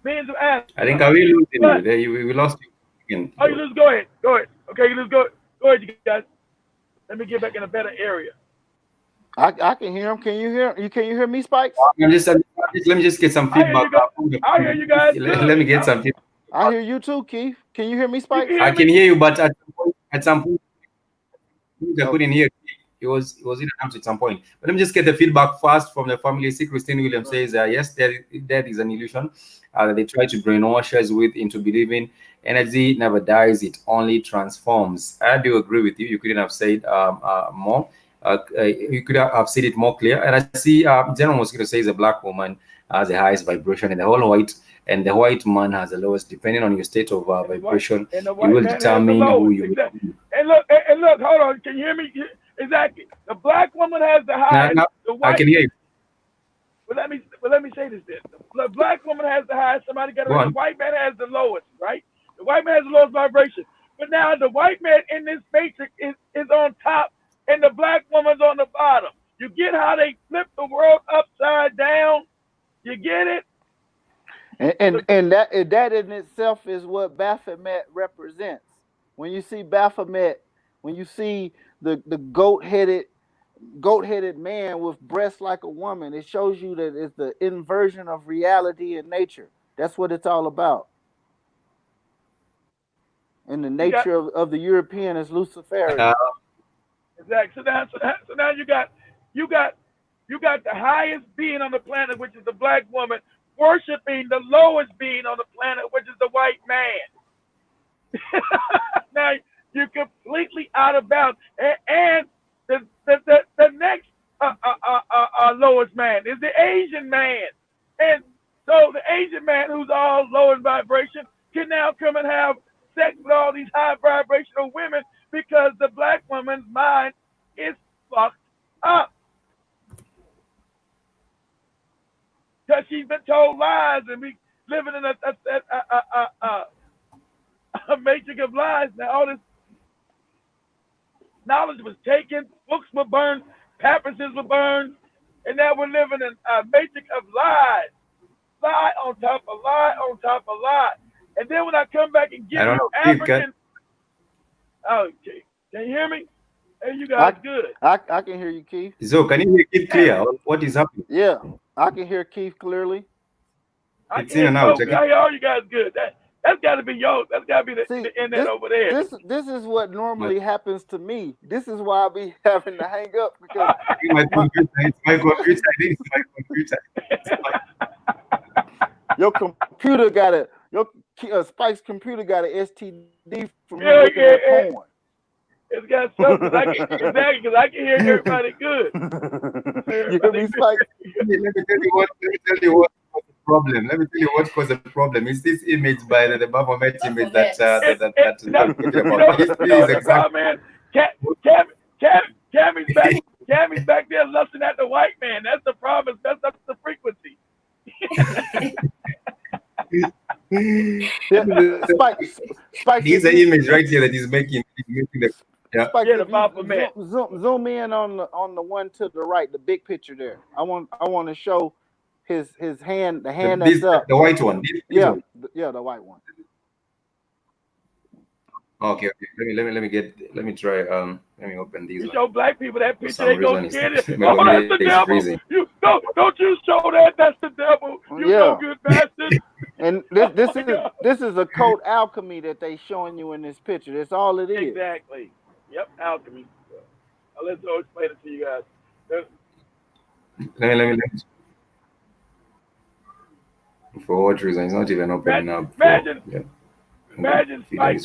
Millions of atoms. I think I will lose you. We lost you again. Oh, you lose? Go ahead. Okay, you lose. Go ahead, you guys. Let me get back in a better area. I can hear him. Can you hear me, Spikes? Let me just get some feedback. I hear you guys. Let me get some feedback. I hear you too, Keith. Can you hear me, Spikes? I can hear you, but at some point I couldn't hear. It was in and out at some point. But let me just get the feedback first from the family. See, Christine Williams says, yes, that is an illusion that they try to brainwash us with into believing energy never dies, it only transforms. I do agree with you. You couldn't have said more. You could have said it more clear. And I see General Mosquito says a black woman has the highest vibration, and the white man has the lowest. Depending on your state of vibration, you will determine who you will be. And look, hold on. Can you hear me? Exactly. The black woman has the highest. I can hear you. But let me say this then. The black woman has the highest. Somebody got it right. The white man has the lowest, right? The white man has the lowest vibration. But now the white man in this matrix is on top, and the black woman's on the bottom. You get how they flip the world upside down? You get it? And that in itself is what Baphomet represents. When you see Baphomet, when you see the goat-headed man with breasts like a woman, it shows you that it's the inversion of reality and nature. That's what it's all about. And the nature of the European is Luciferian. Exactly. So now you got the highest being on the planet, which is the black woman, worshiping the lowest being on the planet, which is the white man. Now you're completely out of bounds. And the next lowest man is the Asian man. And so the Asian man, who's all low in vibration, can now come and have sex with all these high vibrational women because the black woman's mind is fucked up. Because she's been told lies, and we living in a matrix of lies. Now all this knowledge was taken, books were burned, papyruses were burned, and now we're living in a matrix of lies. Lie on top of lie on top of lie. And then when I come back and give I don't you know. Keith, African, okay, can you hear me? Hey, you guys good? I can hear you, Keith. So can you hear Keith clear? What is happening? Yeah, I can hear Keith clearly. I It's can in and hear out. both. I hear all you guys good. That's got to be yours. That's got to be the internet over there. This is what normally happens to me. This is why I be having to hang up because My computer. It's my computer. I think it's my computer. your computer got Spike's computer got an STD from you looking at porn. It's got something. Exactly, because I can hear everybody good. You hear me, Spike? Let me tell you what caused the problem. Let me tell you what caused the problem. It's this image by the Baphomet image that man. Cammy's back there lusting at the white man. That's the problem. That's the frequency. Spike. Here's the image right here that he's making. He's making the. Yeah. Spike, the Baphomet. Zoom in on the one to the right, the big picture there. I want to show his hand, the hand that's up. The white one. Yeah, the white one. Okay. Let me try. Let me open these. You show black people that picture, they go get it. Oh, that's the devil. Freezing. You don't you show that? That's the devil. You no good bastard. And this is a code alchemy that they showing you in this picture. That's all it is. Exactly. Yep, alchemy. I'll let Zoe explain it to you guys. Let me. For what reason? It's not even opening up. Imagine Spike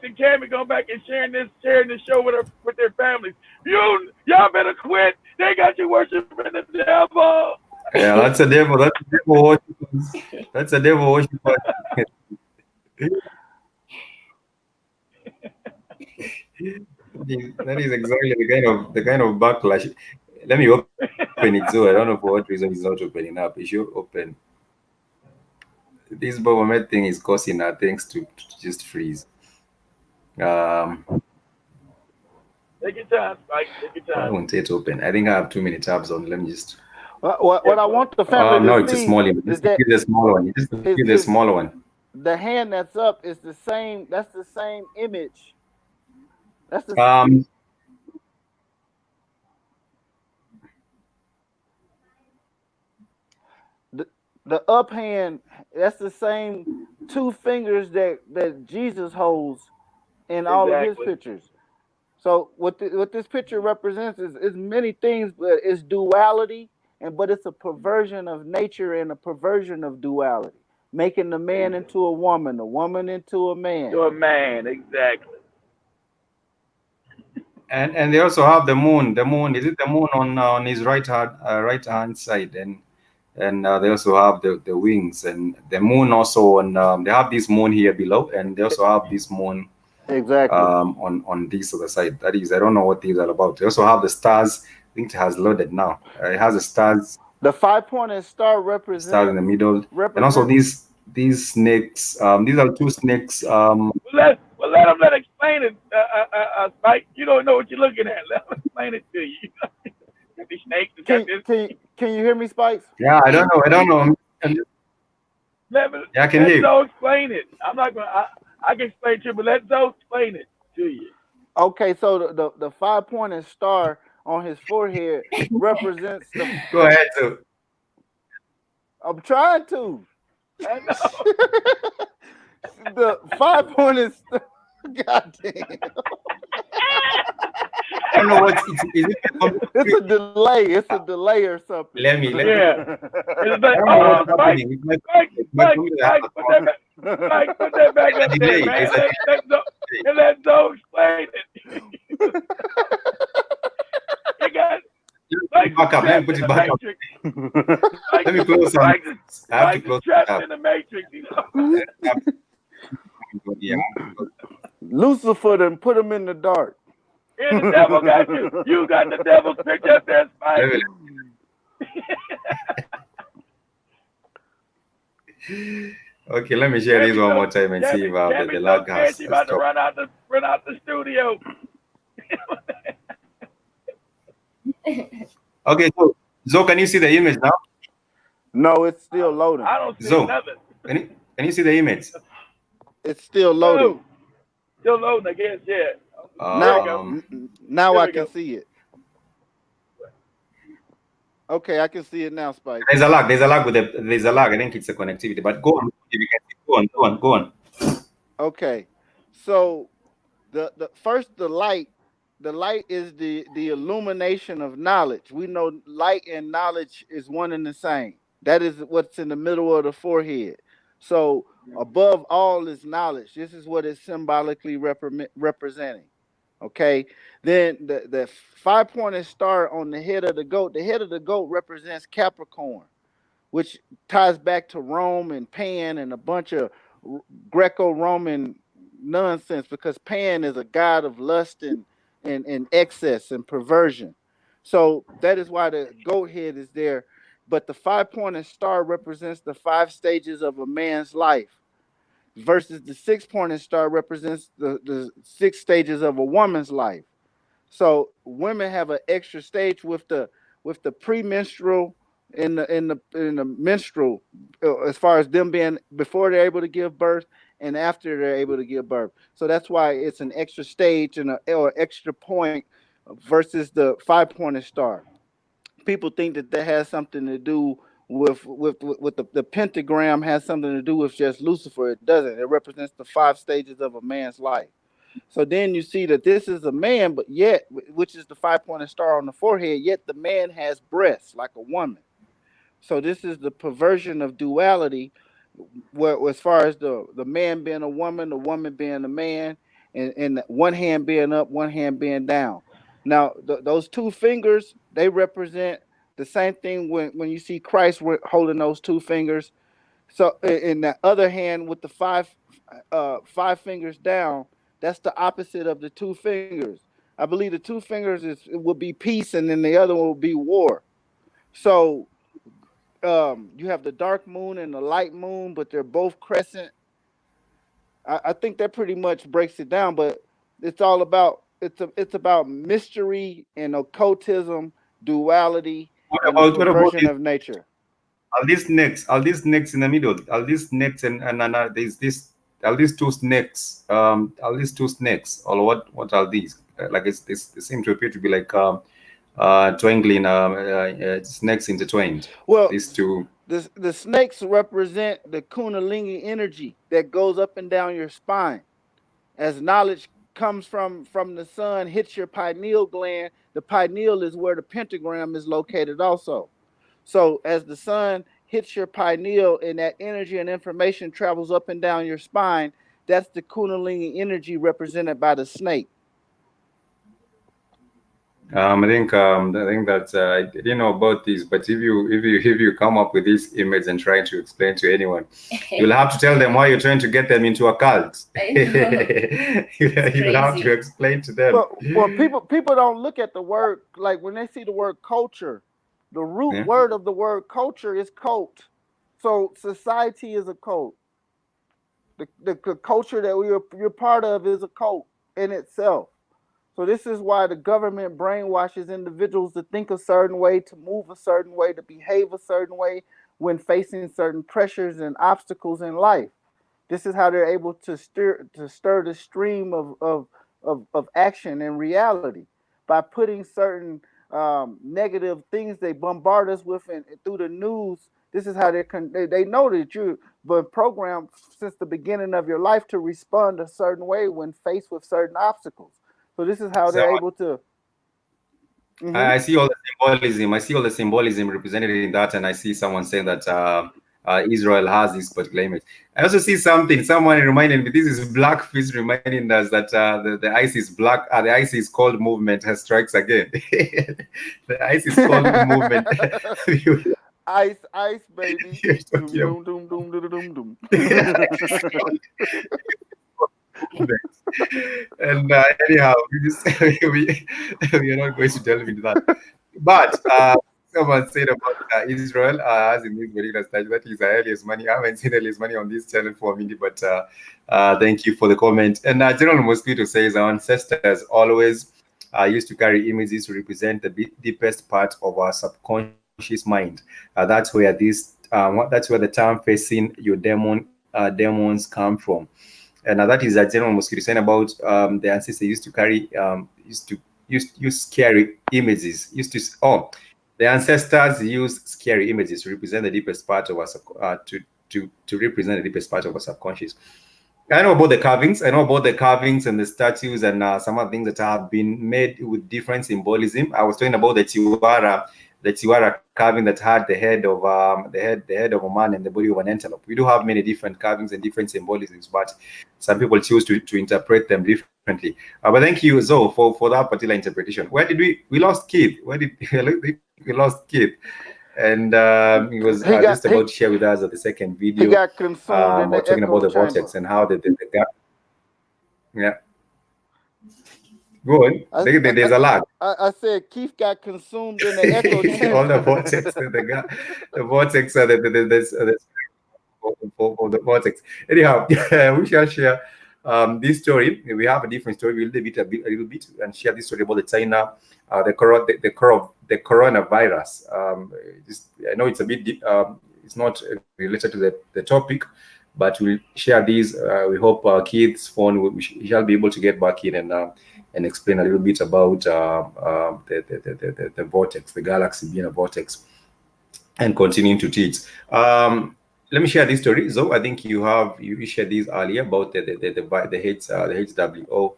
and Cammy going back and sharing this show with their families. Y'all better quit. They got you worshiping the devil. Yeah, that's a devil. That's a devil worship. That's a devil worship. That is exactly the kind of backlash. Let me open it too. I don't know for what reason it's not opening up. It should open. This Baphomet thing is causing things to just freeze. Take your time, Spike. Take your time. I won't say it open. I think I have too many tabs on. Let me just. What I want the family no, to it's a see small image. Just give the smaller one. Just give the smaller one. The hand that's up is the same. That's the same image. That's the the up hand. That's the same two fingers that Jesus holds in all of his pictures. So what this picture represents is many things, but it's duality, but it's a perversion of nature and a perversion of duality, making the man into a woman, the woman into a man. To a man, exactly. And they also have the moon. The moon, is it the moon on his right hand side, and they also have the wings, and the moon also on. They have this moon here below, and they also have this moon. Exactly. On this other side. That is, I don't know what these are about. They also have the stars. I think it has loaded now. It has the stars. The 5-pointed star represents stars in the middle, and also these snakes. These are two snakes. Let them explain it. Spike, you don't know what you're looking at. Let them explain it to you. The snakes. Can you hear me, Spikes? Yeah, I don't know. I can hear you. Let explain it. I'm not gonna. I can explain to you, but let Zoe explain it to you. Okay, so the 5-pointed star on his forehead represents the. Go ahead, Zoe. I'm trying to. I know. The 5-pointed star. God damn. I don't know what it's a delay. It's a delay or something. Let me. Yeah. It's like, Mike, put that back up there, man. Let Zoe explain it. You got back up. Let me put it back up. Let me close it. I have to close it up. In the Matrix, you know? Yeah. Lucifer and put him in the dark. Yeah, the devil got you. You got the devil's picture up there, Spike. Okay, let me share this one more time and see if the lag has She's about to run out the studio. Okay, so can you see the image now? No, it's still loading. I don't see nothing. Can you see the image? It's still loading. Oh, still loading, I guess. Yeah. Now There I we can go. see it. Okay, I can see it now, Spike. There's a lag. There's a lag there's a lag. I think it's a connectivity. But go on. If you can go on. Okay, so the light is the illumination of knowledge. We know light and knowledge is one and the same. That is what's in the middle of the forehead. So above all is knowledge. This is what it's symbolically representing. Okay, then the 5-pointed star on the head of the goat. The head of the goat represents Capricorn, which ties back to Rome and Pan and a bunch of Greco-Roman nonsense, because Pan is a god of lust and excess and perversion. So that is why the goat head is there. But the 5-pointed star represents the 5 stages of a man's life, versus the 6-pointed star represents the 6 stages of a woman's life. So women have an extra stage with the premenstrual in the menstrual, as far as them being before they're able to give birth and after they're able to give birth. So that's why it's an extra stage and or extra point versus the 5-pointed star. People think that has something to do with the pentagram has something to do with just Lucifer. It doesn't. It represents the 5 stages of a man's life. So then you see that this is a man, but yet, which is the 5-pointed star on the forehead, yet the man has breasts like a woman. So this is the perversion of duality, where as far as the man being a woman, the woman being a man, and one hand being up, one hand being down. Now, those 2 fingers, they represent the same thing when you see Christ holding those 2 fingers. So in the other hand, with the 5 fingers down, that's the opposite of the 2 fingers. I believe the 2 fingers will be peace, and then the other one will be war. So you have the dark moon and the light moon, but they're both crescent. I think that pretty much breaks it down. But it's all about it's about mystery and occultism, duality, and the perversion of nature. Are these snakes in the middle? Are these snakes and there's this? Are these 2 snakes? Are these 2 snakes, or what are these? Like they seem to appear to be like twinkling snakes intertwined. Well, these 2. The snakes represent the Kundalini energy that goes up and down your spine. As knowledge comes from the sun, hits your pineal gland. The pineal is where the pentagram is located also. So as the sun hits your pineal and that energy and information travels up and down your spine, that's the Kundalini energy represented by the snake. I think that I didn't know about this, but if you come up with this image and try to explain to anyone, you'll have to tell them why you're trying to get them into a cult. You'll have to explain to them. Well, people don't look at the word, like when they see the word culture, the root word of the word culture is cult. So society is a cult. The culture that you're part of is a cult in itself. So this is why the government brainwashes individuals to think a certain way, to move a certain way, to behave a certain way when facing certain pressures and obstacles in life. This is how they're able to stir the stream of action and reality by putting certain negative things they bombard us with and through the news. This is how they know that you've been programmed since the beginning of your life to respond a certain way when faced with certain obstacles. So this is how they're able to. Mm-hmm. I see all the symbolism. I see all the symbolism represented in that, and I see someone saying that Israel has this particular image. I also see someone reminding me. This is Black Fist reminding us that the ISIS the ISIS cold movement has strikes again. The ISIS cold movement. Ice, baby. Doom, doom, doom, doom, doom, doom. And anyhow, we are not going to delve into that. But someone said about Israel, as in this particular stage, that is Elias Money. I haven't seen Elias Money on this channel for a minute, but thank you for the comment. And General Mosquito says our ancestors always used to carry images to represent the deepest part of our subconscious mind. That's where that's where the term facing your demons come from. and that is a general mosquito sign about the ancestors used to carry use scary images. The ancestors use scary images to represent the deepest part of us, to represent the deepest part of our subconscious. I know about the carvings. I know about the carvings and the statues and some of the things that have been made with different symbolism. I was talking about the Chiwara carving that had the head of the head of a man and the body of an antelope. We do have many different carvings and different symbolisms, but some people choose to interpret them differently. But thank you, Zoe, for that particular interpretation. Where did we lost Keith? Where did we lost Keith? And he was just about to share with us the second video. He got consumed in the talking about the chamber. vortex and how the yeah. Go on. There's a lag. I said Keith got consumed in the echo chamber. All the vortex, the vortex, the vortex. Anyhow, we shall share this story. We have a different story. We'll leave it a little bit and share this story about the China, the coronavirus. I know it's a bit deep, it's not related to the topic, but we'll share these. We hope Keith's phone he shall be able to get back in and explain a little bit about the vortex, the galaxy being a vortex, and continuing to teach. Let me share this story. So I think you shared these earlier about the HWO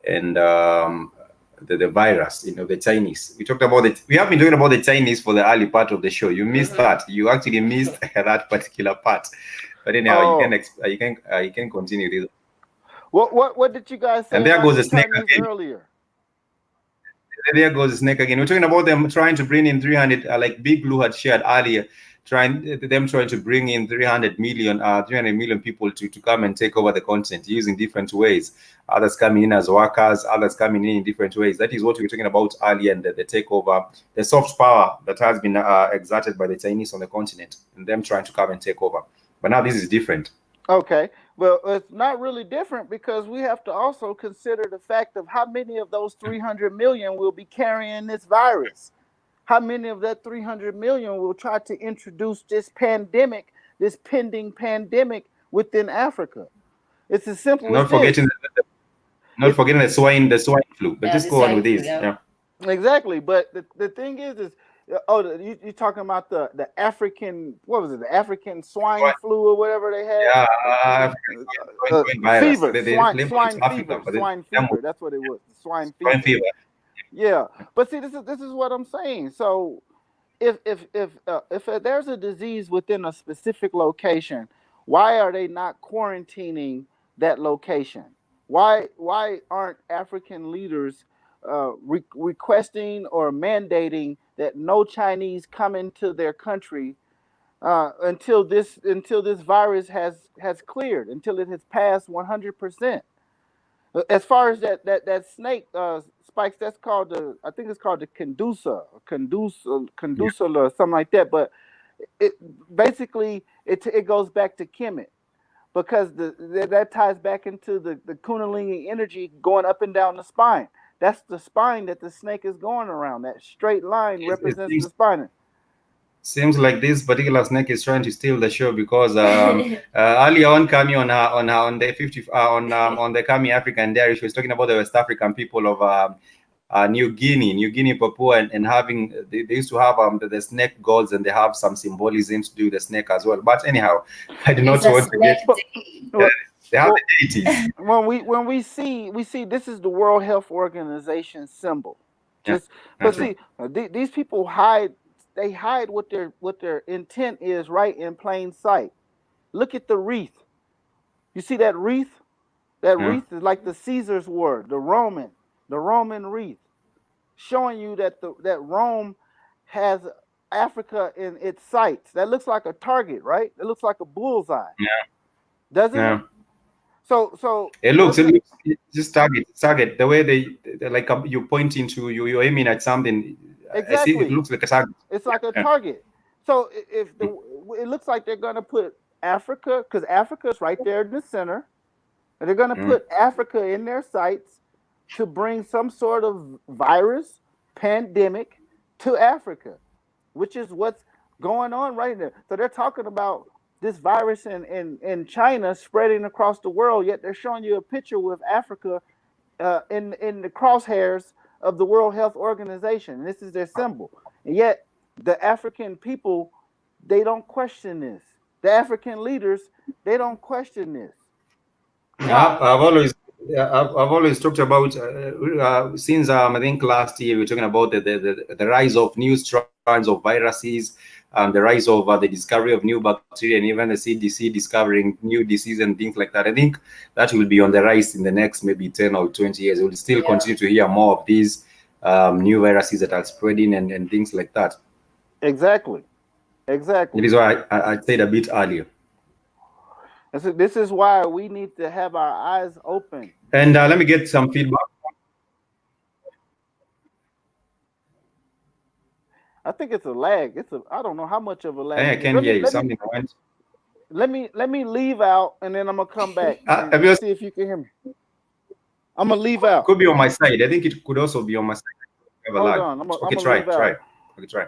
and the virus, the Chinese. We talked about it. We have been talking about the Chinese for the early part of the show. You missed that. You actually missed that particular part. But anyhow, you can continue this. What did you guys say? And there goes the snake again. Earlier. There goes the snake again. We're talking about them trying to bring in 300, like Big Blue had shared earlier, trying to bring in 300 million people to come and take over the continent using different ways. Others coming in as workers, others coming in different ways. That is what we were talking about earlier, and the takeover, the soft power that has been exerted by the Chinese on the continent, and them trying to come and take over. But now this is different. Okay. Well, it's not really different because we have to also consider the fact of how many of those 300 million will be carrying this virus. How many of that 300 million will try to introduce this pandemic, this pending pandemic within Africa? It's as simple as forgetting forgetting the swine flu. But just go on with this. Yeah. Exactly. But the thing is you're talking about the African, what was it? The African swine flu or whatever they had. Yeah, swine fever. That's what it was. Swine fever. Yeah, but see, this is what I'm saying. So, if there's a disease within a specific location, why are they not quarantining that location? Why aren't African leaders requesting or mandating that no Chinese come into their country until this virus has cleared, until it has passed 100%? As far as that snake spikes, that's called I think it's called the Condusa or something like that. But it basically it goes back to Kemet, because that ties back into the Kundalini energy going up and down the spine. That's the spine that the snake is going around. That straight line represents the spine. Seems like this particular snake is trying to steal the show, because earlier on, Kami on the 50 on the Kami African Diary, she was talking about the West African people of New Guinea, Papua, and having they used to have the snake gods, and they have some symbolism to do the snake as well. But anyhow, I do not want to get. They have the deities. When we see this is the World Health Organization symbol. These people hide. They hide what their intent is right in plain sight. Look at the wreath. You see that wreath? That wreath is like the Caesar's word, the Roman wreath, showing you that that Rome has Africa in its sights. That looks like a target, right? It looks like a bullseye. Yeah. Doesn't it? So it looks just target. The way they like you're pointing to, you're aiming at something. Exactly. I see it looks like a target. It's like a target. So it looks like they're going to put Africa, because Africa is right there in the center, and they're going to put Africa in their sights to bring some sort of virus pandemic to Africa, which is what's going on right there. So they're talking about this virus in China spreading across the world, yet they're showing you a picture with Africa in the crosshairs of the World Health Organization. This is their symbol, and yet the African people, they don't question this. The African leaders, they don't question this. I've always talked about since I think last year we were talking about the rise of new strands of viruses, the rise of the discovery of new bacteria, and even the CDC discovering new diseases and things like that. I think that will be on the rise in the next maybe 10 or 20 years. We'll still continue to hear more of these new viruses that are spreading and things like that. Exactly. It is why I said a bit earlier. This is why we need to have our eyes open. And let me get some feedback. I think it's a lag. I don't know how much of a lag. I can hear you. Something went. Let me leave out, and then I'm gonna come back. See if you can hear me. I'm gonna leave out. Could be on my side. I think it could also be on my side. Hold on. Okay, try. Okay, try.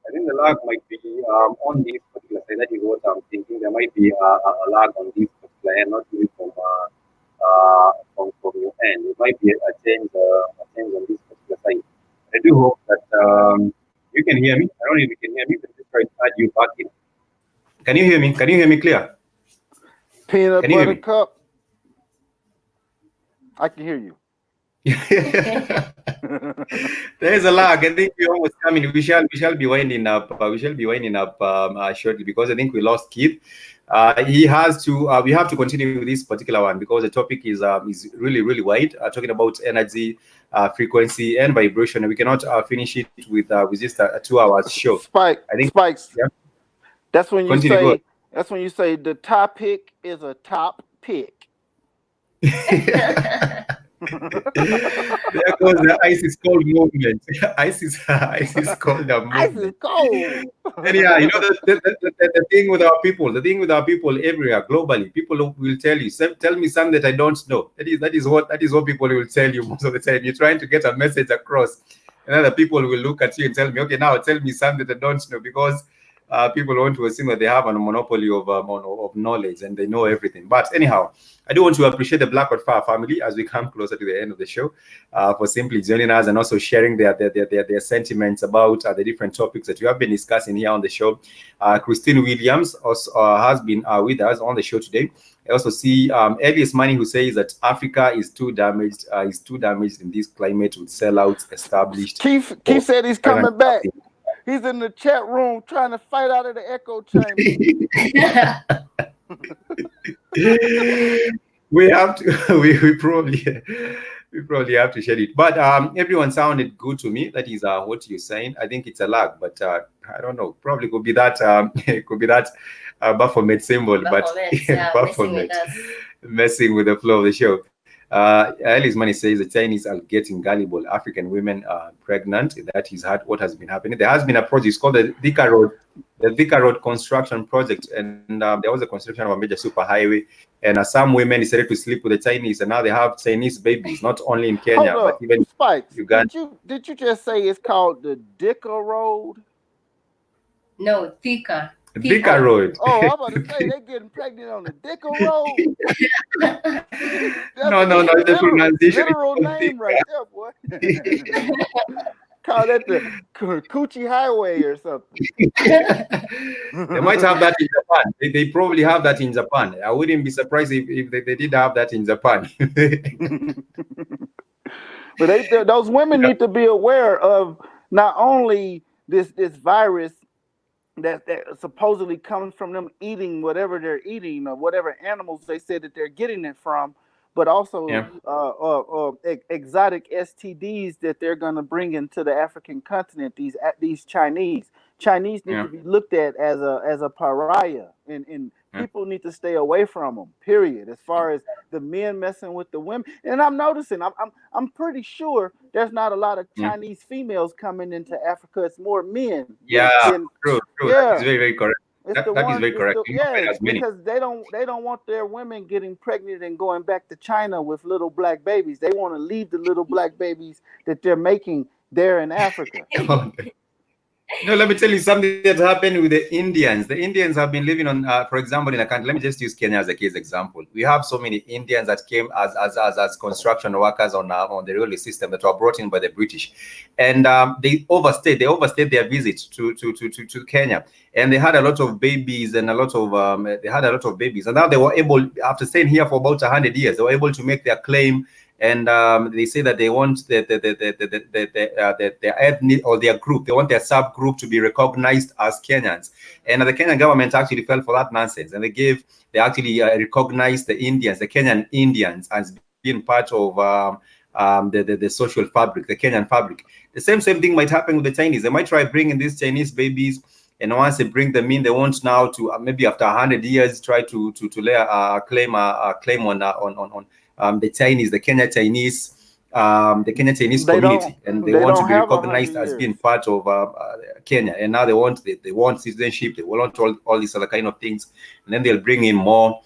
I think the lag might be on this particular side. That is what I'm thinking. There might be a lag on this particular end, not really from your end. It might be a change on this particular side. I do hope that you can hear me. I don't know if you can hear me, but just try to add you back in. Can you hear me? Can you hear me clear? Peanut butter cup. I can hear you. There is a lag. I think we're almost coming. We shall be winding up. Shortly, because I think we lost Keith. He has to. We have to continue with this particular one because the topic is really wide. Talking about energy, frequency, and vibration. And we cannot finish it with just a 2 hours show. Spikes. Yeah. That's when you continue, say. That's when you say the topic is a top pick. There goes the ice is cold movement. Ice is cold. Ice is cold. And yeah, you know the thing with our people everywhere globally, people will tell you, tell me something that I don't know. That is what people will tell you most of the time. You're trying to get a message across, and other people will look at you and tell me, okay, now tell me something that I don't know, because people want to assume that they have a monopoly of knowledge and they know everything. But anyhow, I do want to appreciate the Blackwood Fire family as we come closer to the end of the show for simply joining us and also sharing their sentiments about the different topics that we have been discussing here on the show. Christine Williams also has been with us on the show today. I also see Elias Manning, who says that Africa is too damaged in this climate with sellouts established. Keith said he's coming back. He's in the chat room trying to fight out of the echo chamber. we probably have to shed it. But everyone sounded good to me. That is what you're saying. I think it's a lag, but I don't know. Probably could be that Baphomet symbol, but Baphomet messing with the flow of the show. Alice Money says the Chinese are getting gullible African women pregnant. That is what has been happening. There has been a project called the Thika Road construction project, and there was a construction of a major superhighway, and some women decided to sleep with the Chinese, and now they have Chinese babies, not only in Kenya but even Spikes, Uganda. Did you just say it's called the Thika Road? No, Thika. Thika Road. Oh, I'm about to say they're getting pregnant on the Thika Road. No, the pronunciation. Literal name right there, boy. Call that the Coochie Highway or something. They might have that in Japan. They probably have that in Japan. I wouldn't be surprised if they did have that in Japan. But those women need to be aware of not only this virus that supposedly comes from them eating whatever they're eating or whatever animals they said that they're getting it from, but also exotic STDs that they're going to bring into the African continent. These Chinese need to be looked at as a pariah in people need to stay away from them. Period. As far as the men messing with the women, and I'm noticing, I'm pretty sure there's not a lot of Chinese females coming into Africa. It's more men. Yeah, than, true. Yeah. That is very, very correct. It's That is very correct. Because they don't want their women getting pregnant and going back to China with little black babies. They want to leave the little black babies that they're making there in Africa. No, let me tell you something that happened with the Indians. The Indians have been living on, for example, in a country. Let me just use Kenya as a case example. We have so many Indians that came as construction workers on the railway system that were brought in by the British, and they overstayed their visit to Kenya, and they had a lot of babies and and now they were able, after staying here for about 100 years, they were able to make their claim. And they say that they want their ethnic or their group, they want their subgroup to be recognized as Kenyans. And the Kenyan government actually fell for that nonsense, and they actually recognized the Indians, the Kenyan Indians, as being part of the social fabric, the Kenyan fabric. The same thing might happen with the Chinese. They might try bringing these Chinese babies, and once they bring them in, they want now to maybe after 100 years try to lay a claim on the Chinese, the Kenya Chinese community, and they want to be recognized as being part of Kenya. And now they want citizenship, they want all these other kind of things, and then they'll bring in more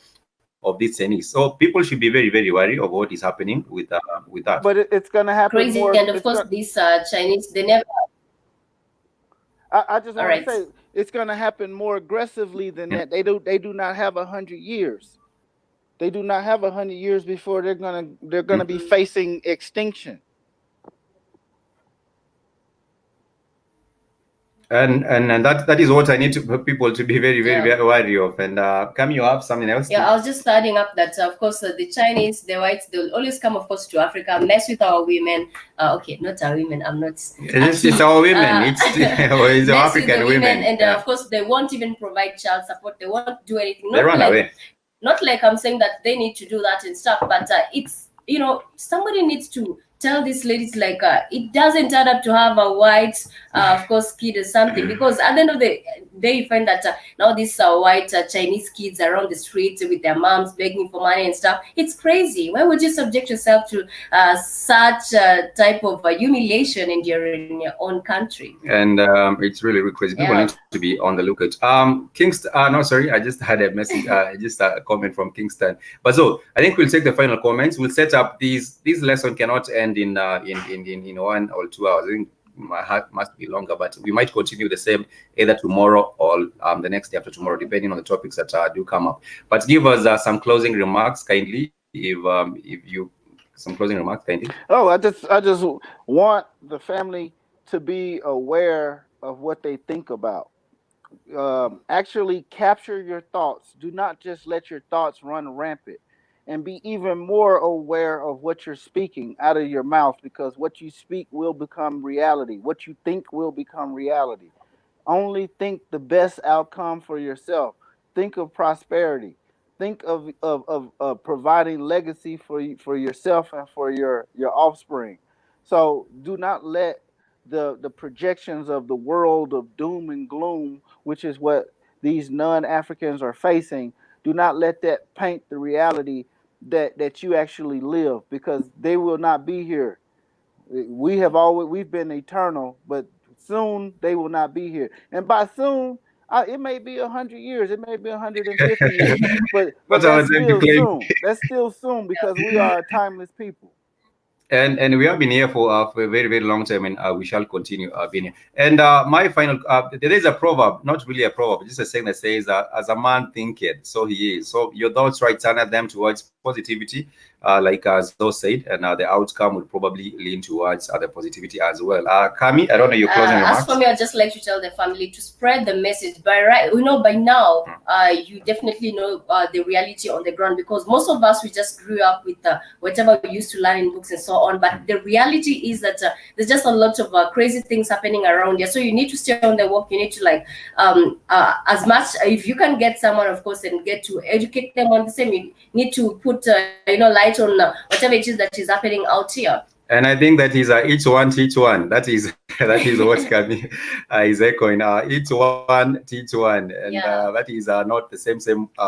of these Chinese. So people should be very, very wary of what is happening with that. But it's going to happen crazy, more. And of course, these Chinese, they never. I just want to say it's going to happen more aggressively than that. They do not have 100 years. They do not have 100 years before they're gonna be facing extinction. And that is what I need people to be very, very, very wary of. And Cam, you have something else? Yeah, I was just adding up that of course the Chinese, the whites, they'll always come, of course, to Africa, mess with our women. Okay, not our women. I'm not. It's our women. It's African women. And of course, they won't even provide child support. They won't do anything. They run away. Not like I'm saying that they need to do that and stuff, but it's, somebody needs to tell these ladies, like, it doesn't add up to have a white, of course, kid or something, because at the end of the day, you find that now these white Chinese kids around the streets with their moms begging for money and stuff. It's crazy. Why would you subject yourself to such type of humiliation in your own country? And it's really, really crazy. People need to be on the lookout. Kingston, no, sorry, I just had a message, just a comment from Kingston. But so I think we'll take the final comments. We'll set up these lesson cannot end in 1 or 2 hours. I think my heart must be longer, but we might continue the same either tomorrow or the next day after tomorrow, depending on the topics that do come up. But give us some closing remarks, kindly, if you some closing remarks, kindly. Oh, I just want the family to be aware of what they think about. Actually capture your thoughts. Do not just let your thoughts run rampant. And be even more aware of what you're speaking out of your mouth, because what you speak will become reality. What you think will become reality. Only think the best outcome for yourself. Think of prosperity. Think of providing legacy for yourself and for your offspring. So do not let the projections of the world of doom and gloom, which is what these non-Africans are facing, do not let that paint the reality that you actually live, because they will not be here. We've been eternal, but soon they will not be here. And by soon, it may be 100 years, it may be 150 years, but that's still soon. That's still soon, because we are a timeless people. And we have been here for a very, very long time, and we shall continue being here. And my final, there is a proverb, not really a proverb, just a saying that says, as a man thinketh, so he is. So your thoughts, right, turn them towards positivity, like as those said, and the outcome will probably lean towards the positivity as well. Kami, I don't know your closing remarks. As for me, I'd just like to tell the family to spread the message. By now, you definitely know the reality on the ground, because most of us, we just grew up with whatever we used to learn in books and so on. But the reality is that there's just a lot of crazy things happening around here. So you need to stay on the walk. You need to as much, if you can get someone, of course, and get to educate them on the same, you need to put light on whatever it is that is happening out here. And I think that is each one teach one. That is That is what Kami is echoing. Each one, teach one. And that is not the same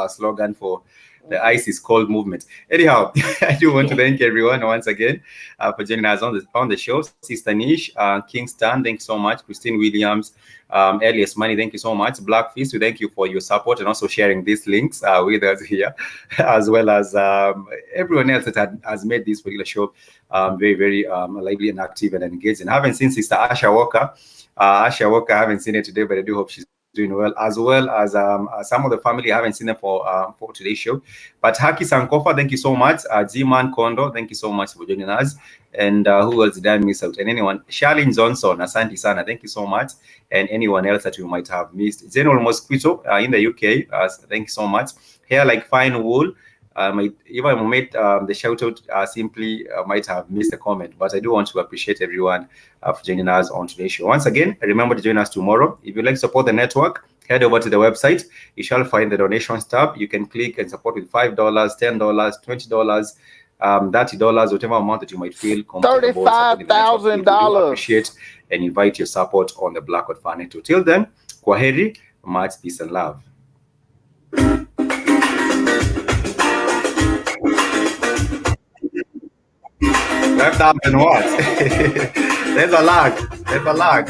slogan for the Ice is Cold movement. Anyhow, I do want to thank everyone once again for joining us on the show. Sister Nish, Kingston, thank you so much. Christine Williams, Elias Money, thank you so much. Blackfist, we thank you for your support and also sharing these links with us here, as well as everyone else that has made this particular show very, very lively and active and engaging. I haven't seen Sister Asha Walker. I haven't seen her today, but I do hope she's doing well, as some of the family. I haven't seen them for today's show. But Haki Sankofa, thank you so much. G-Man Kondo, thank you so much for joining us. And who else did I miss out? And anyone? Charlene Johnson, Asante Sana, thank you so much. And anyone else that you might have missed. General Mosquito in the UK, thank you so much. Hair Like Fine Wool. If I made the shout out, simply might have missed a comment, but I do want to appreciate everyone for joining us on today's show. Once again, remember to join us tomorrow. If you'd like to support the network, head over to the website. You shall find the donations tab. You can click and support with $5, $10, $20, $30, whatever amount that you might feel comfortable. $35,000. Appreciate and invite your support on the Blackwood Fan Network. Till then, kwaheri, much peace and love. Left arm and what? There's a lag. There's a lag.